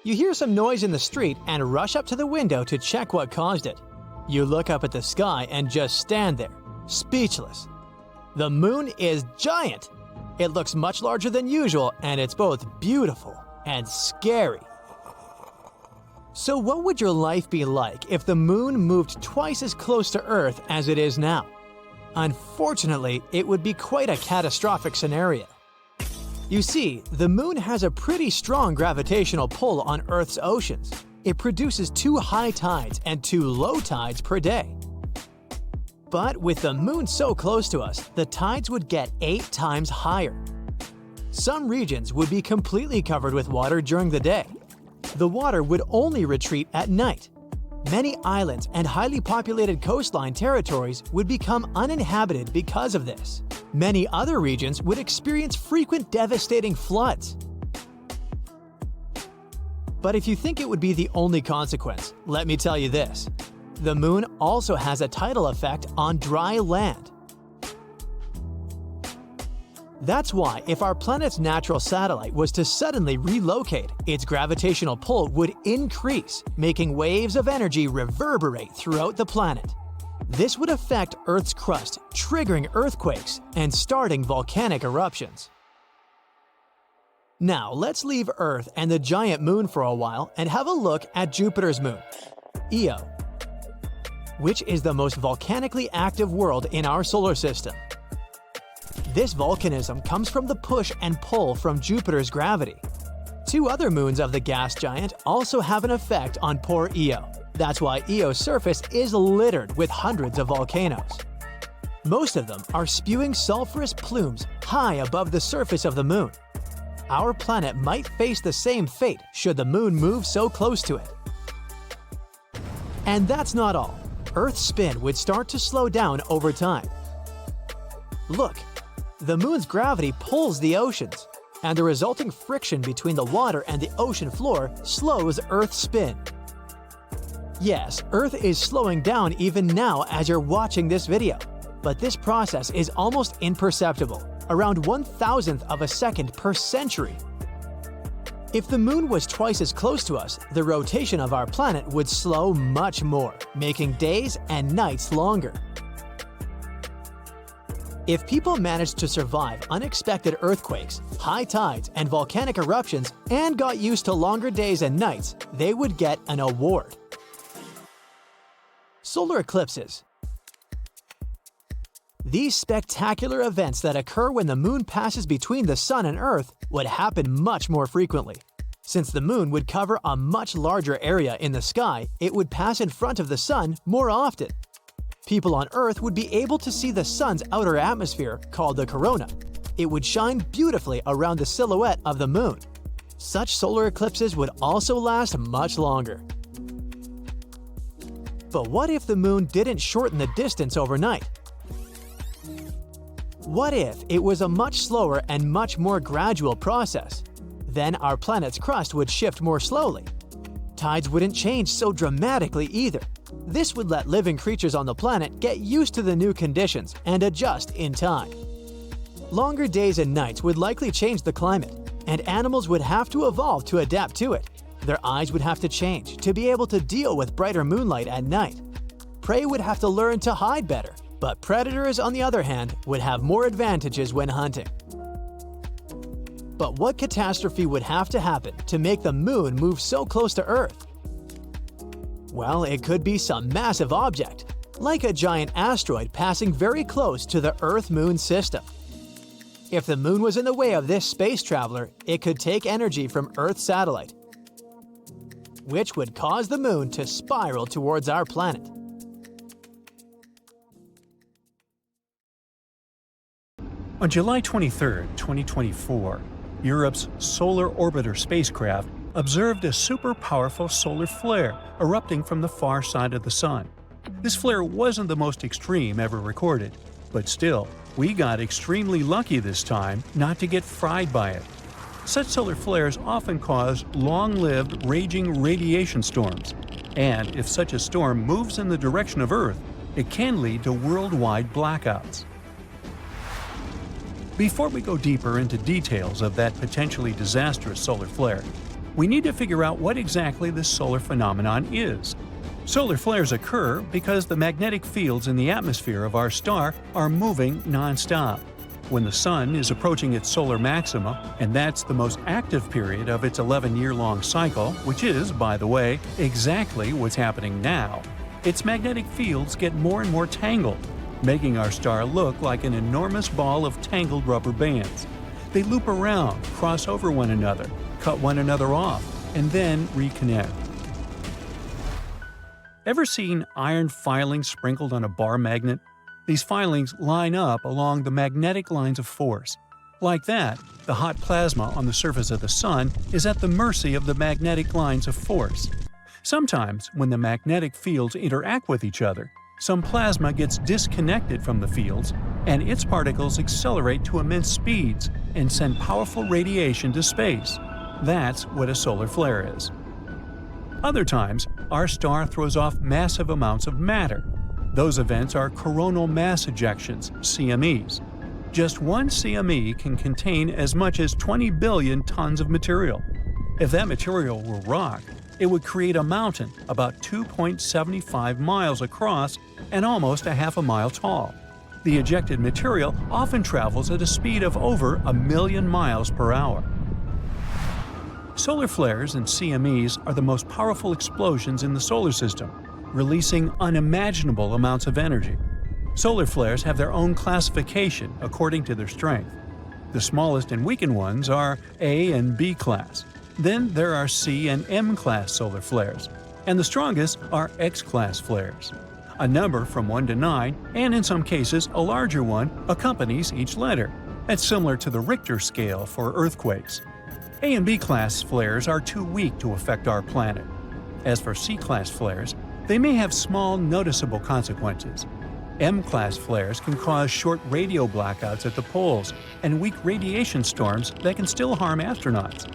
You hear some noise in the street and rush up to the window to check what caused it. You look up at the sky and just stand there, speechless. The moon is giant. It looks much larger than usual, and it's both beautiful and scary. So what would your life be like if the moon moved twice as close to Earth as it is now? Unfortunately, it would be quite a catastrophic scenario. You see, the moon has a pretty strong gravitational pull on Earth's oceans. It produces 2 high tides and 2 low tides per day. But with the moon so close to us, the tides would get 8 times higher. Some regions would be completely covered with water during the day. The water would only retreat at night. Many islands and highly populated coastline territories would become uninhabited because of this. Many other regions would experience frequent devastating floods. But if you think it would be the only consequence, let me tell you this. The moon also has a tidal effect on dry land. That's why if our planet's natural satellite was to suddenly relocate, its gravitational pull would increase, making waves of energy reverberate throughout the planet. This would affect Earth's crust, triggering earthquakes and starting volcanic eruptions. Now let's leave Earth and the giant moon for a while and have a look at Jupiter's moon, Io, which is the most volcanically active world in our solar system. This volcanism comes from the push and pull from Jupiter's gravity. 2 other moons of the gas giant also have an effect on poor Io. That's why Io's surface is littered with hundreds of volcanoes. Most of them are spewing sulfurous plumes high above the surface of the moon. Our planet might face the same fate should the moon move so close to it. And that's not all. Earth's spin would start to slow down over time. Look, the moon's gravity pulls the oceans, and the resulting friction between the water and the ocean floor slows Earth's spin. Yes, Earth is slowing down even now as you're watching this video, but this process is almost imperceptible, around 1/1000th of a second per century. If the moon was twice as close to us, the rotation of our planet would slow much more, making days and nights longer. If people managed to survive unexpected earthquakes, high tides, and volcanic eruptions and got used to longer days and nights, they would get an award. Solar eclipses. These spectacular events that occur when the moon passes between the sun and Earth would happen much more frequently. Since the moon would cover a much larger area in the sky, it would pass in front of the sun more often. People on Earth would be able to see the sun's outer atmosphere, called the corona. It would shine beautifully around the silhouette of the moon. Such solar eclipses would also last much longer. But what if the moon didn't shorten the distance overnight? What if it was a much slower and much more gradual process? Then our planet's crust would shift more slowly. Tides wouldn't change so dramatically either. This would let living creatures on the planet get used to the new conditions and adjust in time. Longer days and nights would likely change the climate, and animals would have to evolve to adapt to it. Their eyes would have to change to be able to deal with brighter moonlight at night. Prey would have to learn to hide better, but predators, on the other hand, would have more advantages when hunting. But what catastrophe would have to happen to make the moon move so close to Earth? Well, it could be some massive object, like a giant asteroid passing very close to the Earth-Moon system. If the moon was in the way of this space traveler, it could take energy from Earth's satellite, which would cause the moon to spiral towards our planet. On July 23, 2024, Europe's Solar Orbiter spacecraft observed a super-powerful solar flare erupting from the far side of the Sun. This flare wasn't the most extreme ever recorded, but still, we got extremely lucky this time not to get fried by it. Such solar flares often cause long-lived, raging radiation storms, and if such a storm moves in the direction of Earth, it can lead to worldwide blackouts. Before we go deeper into details of that potentially disastrous solar flare, we need to figure out what exactly this solar phenomenon is. Solar flares occur because the magnetic fields in the atmosphere of our star are moving non-stop. When the Sun is approaching its solar maxima, and that's the most active period of its 11-year-long cycle, which is, by the way, exactly what's happening now, its magnetic fields get more and more tangled, making our star look like an enormous ball of tangled rubber bands. They loop around, cross over one another, cut one another off, and then reconnect. Ever seen iron filings sprinkled on a bar magnet? These filings line up along the magnetic lines of force. Like that, the hot plasma on the surface of the Sun is at the mercy of the magnetic lines of force. Sometimes, when the magnetic fields interact with each other, some plasma gets disconnected from the fields, and its particles accelerate to immense speeds and send powerful radiation to space. That's what a solar flare is. Other times, our star throws off massive amounts of matter. Those events are coronal mass ejections, CMEs. Just one CME can contain as much as 20 billion tons of material. If that material were rock, it would create a mountain about 2.75 miles across and almost a half a mile tall. The ejected material often travels at a speed of over 1 million miles per hour. Solar flares and CMEs are the most powerful explosions in the solar system, releasing unimaginable amounts of energy. Solar flares have their own classification according to their strength. The smallest and weakened ones are A and B class. Then there are C and M class solar flares, and the strongest are X class flares. A number from 1 to 9, and in some cases a larger one, accompanies each letter. That's similar to the Richter scale for earthquakes. A and B class flares are too weak to affect our planet. As for C class flares, they may have small, noticeable consequences. M class flares can cause short radio blackouts at the poles and weak radiation storms that can still harm astronauts.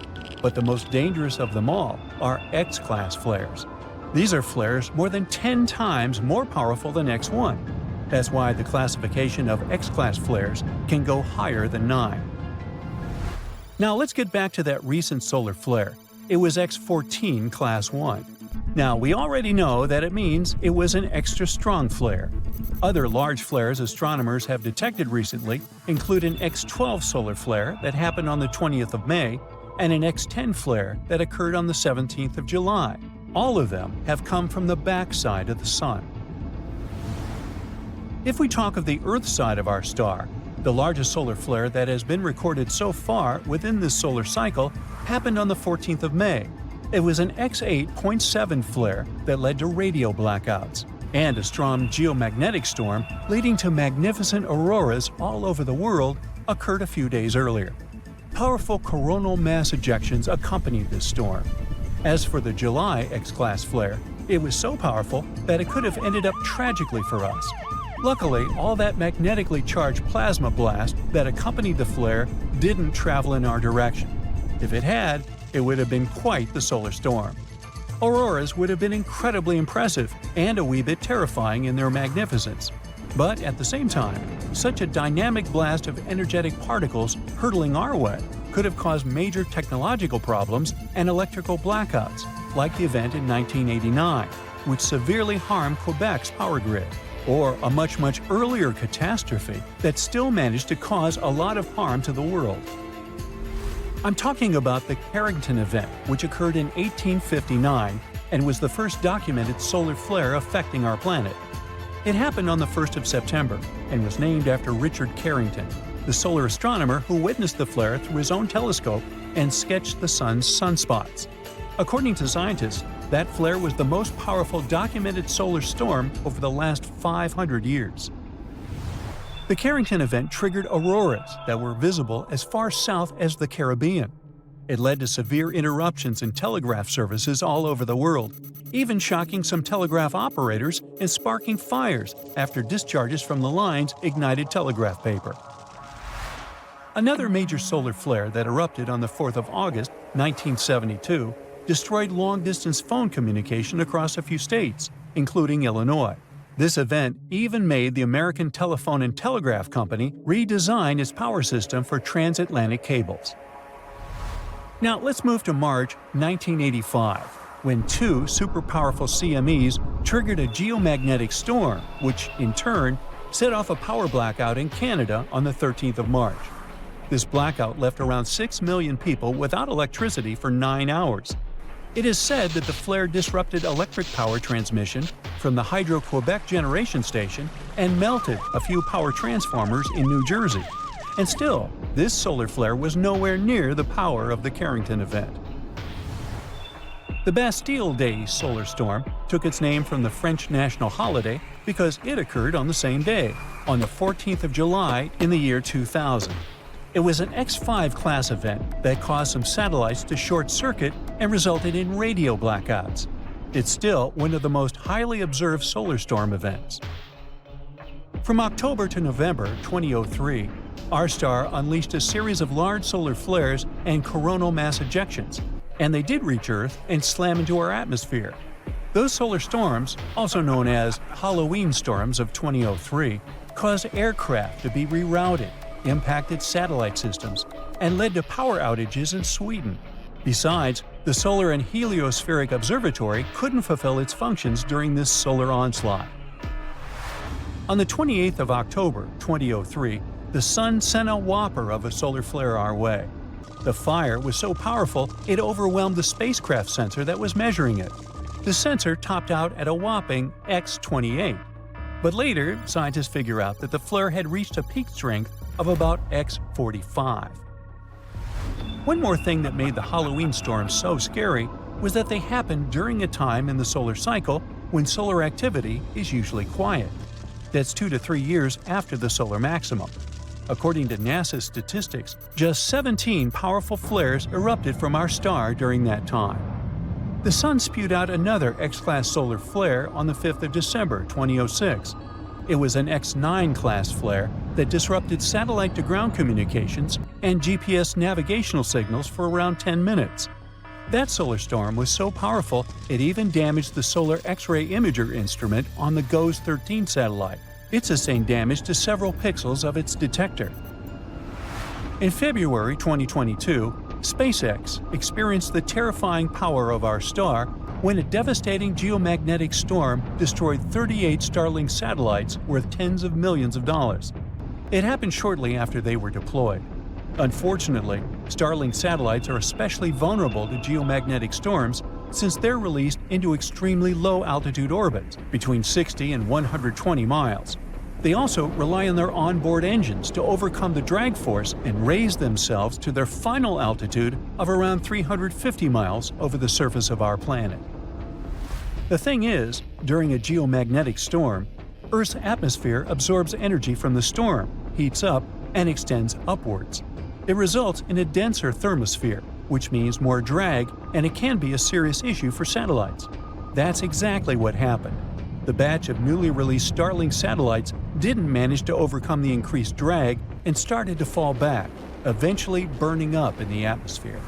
But the most dangerous of them all are X class flares. These are flares more than 10 times more powerful than X1. That's why the classification of X class flares can go higher than 9. Now let's get back to that recent solar flare. It was X14 Class 1. Now, we already know that it means it was an extra strong flare. Other large flares astronomers have detected recently include an X12 solar flare that happened on the 20th of May and an X10 flare that occurred on the 17th of July. All of them have come from the backside of the Sun. If we talk of the Earth side of our star, the largest solar flare that has been recorded so far within this solar cycle happened on the 14th of May. It was an X8.7 flare that led to radio blackouts, and a strong geomagnetic storm leading to magnificent auroras all over the world occurred a few days earlier. Powerful coronal mass ejections accompanied this storm. As for the July X-class flare, it was so powerful that it could have ended up tragically for us. Luckily, all that magnetically charged plasma blast that accompanied the flare didn't travel in our direction. If it had, it would have been quite the solar storm. Auroras would have been incredibly impressive and a wee bit terrifying in their magnificence. But at the same time, such a dynamic blast of energetic particles hurtling our way could have caused major technological problems and electrical blackouts, like the event in 1989, which severely harmed Quebec's power grid, or a much earlier catastrophe that still managed to cause a lot of harm to the world. I'm talking about the Kraken event, which occurred in 1859 and was the first documented solar flare affecting our planet. It happened on the 1st of September and was named after Richard Carrington, the solar astronomer who witnessed the flare through his own telescope and sketched the sun's sunspots. According to scientists, that flare was the most powerful documented solar storm over the last 500 years. The Carrington event triggered auroras that were visible as far south as the Caribbean. It led to severe interruptions in telegraph services all over the world, even shocking some telegraph operators and sparking fires after discharges from the lines ignited telegraph paper. Another major solar flare that erupted on the 4th of August, 1972, destroyed long-distance phone communication across a few states, including Illinois. This event even made the American Telephone and Telegraph Company redesign its power system for transatlantic cables. Now let's move to March 1985, when two superpowerful CMEs triggered a geomagnetic storm, which, in turn, set off a power blackout in Canada on the 13th of March. This blackout left around 6 million people without electricity for 9 hours. It is said that the flare disrupted electric power transmission from the Hydro-Quebec generation station and melted a few power transformers in New Jersey. And still, this solar flare was nowhere near the power of the Carrington event. The Bastille Day solar storm took its name from the French national holiday because it occurred on the same day, on the 14th of July in the year 2000. It was an X5 class event that caused some satellites to short-circuit and resulted in radio blackouts. It's still one of the most highly observed solar storm events. From October to November 2003, our star unleashed a series of large solar flares and coronal mass ejections, and they did reach Earth and slam into our atmosphere. Those solar storms, also known as Halloween storms of 2003, caused aircraft to be rerouted, impacted satellite systems, and led to power outages in Sweden. Besides, the Solar and Heliospheric Observatory couldn't fulfill its functions during this solar onslaught. On the 28th of October 2003, the Sun sent a whopper of a solar flare our way. The fire was so powerful it overwhelmed the spacecraft sensor that was measuring it. The sensor topped out at a whopping X28. But later, scientists figure out that the flare had reached a peak strength of about X45. One more thing that made the Halloween storms so scary was that they happened during a time in the solar cycle when solar activity is usually quiet. That's 2 to 3 years after the solar maximum. According to NASA's statistics, just 17 powerful flares erupted from our star during that time. The Sun spewed out another X-class solar flare on the 5th of December 2006. It was an X9 class flare that disrupted satellite-to-ground communications and GPS navigational signals for around 10 minutes. That solar storm was so powerful it even damaged the Solar X-ray Imager instrument on the GOES-13 satellite. It sustained damage to several pixels of its detector. In February 2022, SpaceX experienced the terrifying power of our star when a devastating geomagnetic storm destroyed 38 Starlink satellites worth tens of millions of dollars. It happened shortly after they were deployed. Unfortunately, Starlink satellites are especially vulnerable to geomagnetic storms since they're released into extremely low-altitude orbits, between 60 and 120 miles. They also rely on their onboard engines to overcome the drag force and raise themselves to their final altitude of around 350 miles over the surface of our planet. The thing is, during a geomagnetic storm, Earth's atmosphere absorbs energy from the storm, heats up, and extends upwards. It results in a denser thermosphere, which means more drag, and it can be a serious issue for satellites. That's exactly what happened. The batch of newly released Starlink satellites didn't manage to overcome the increased drag and started to fall back, eventually burning up in the atmosphere.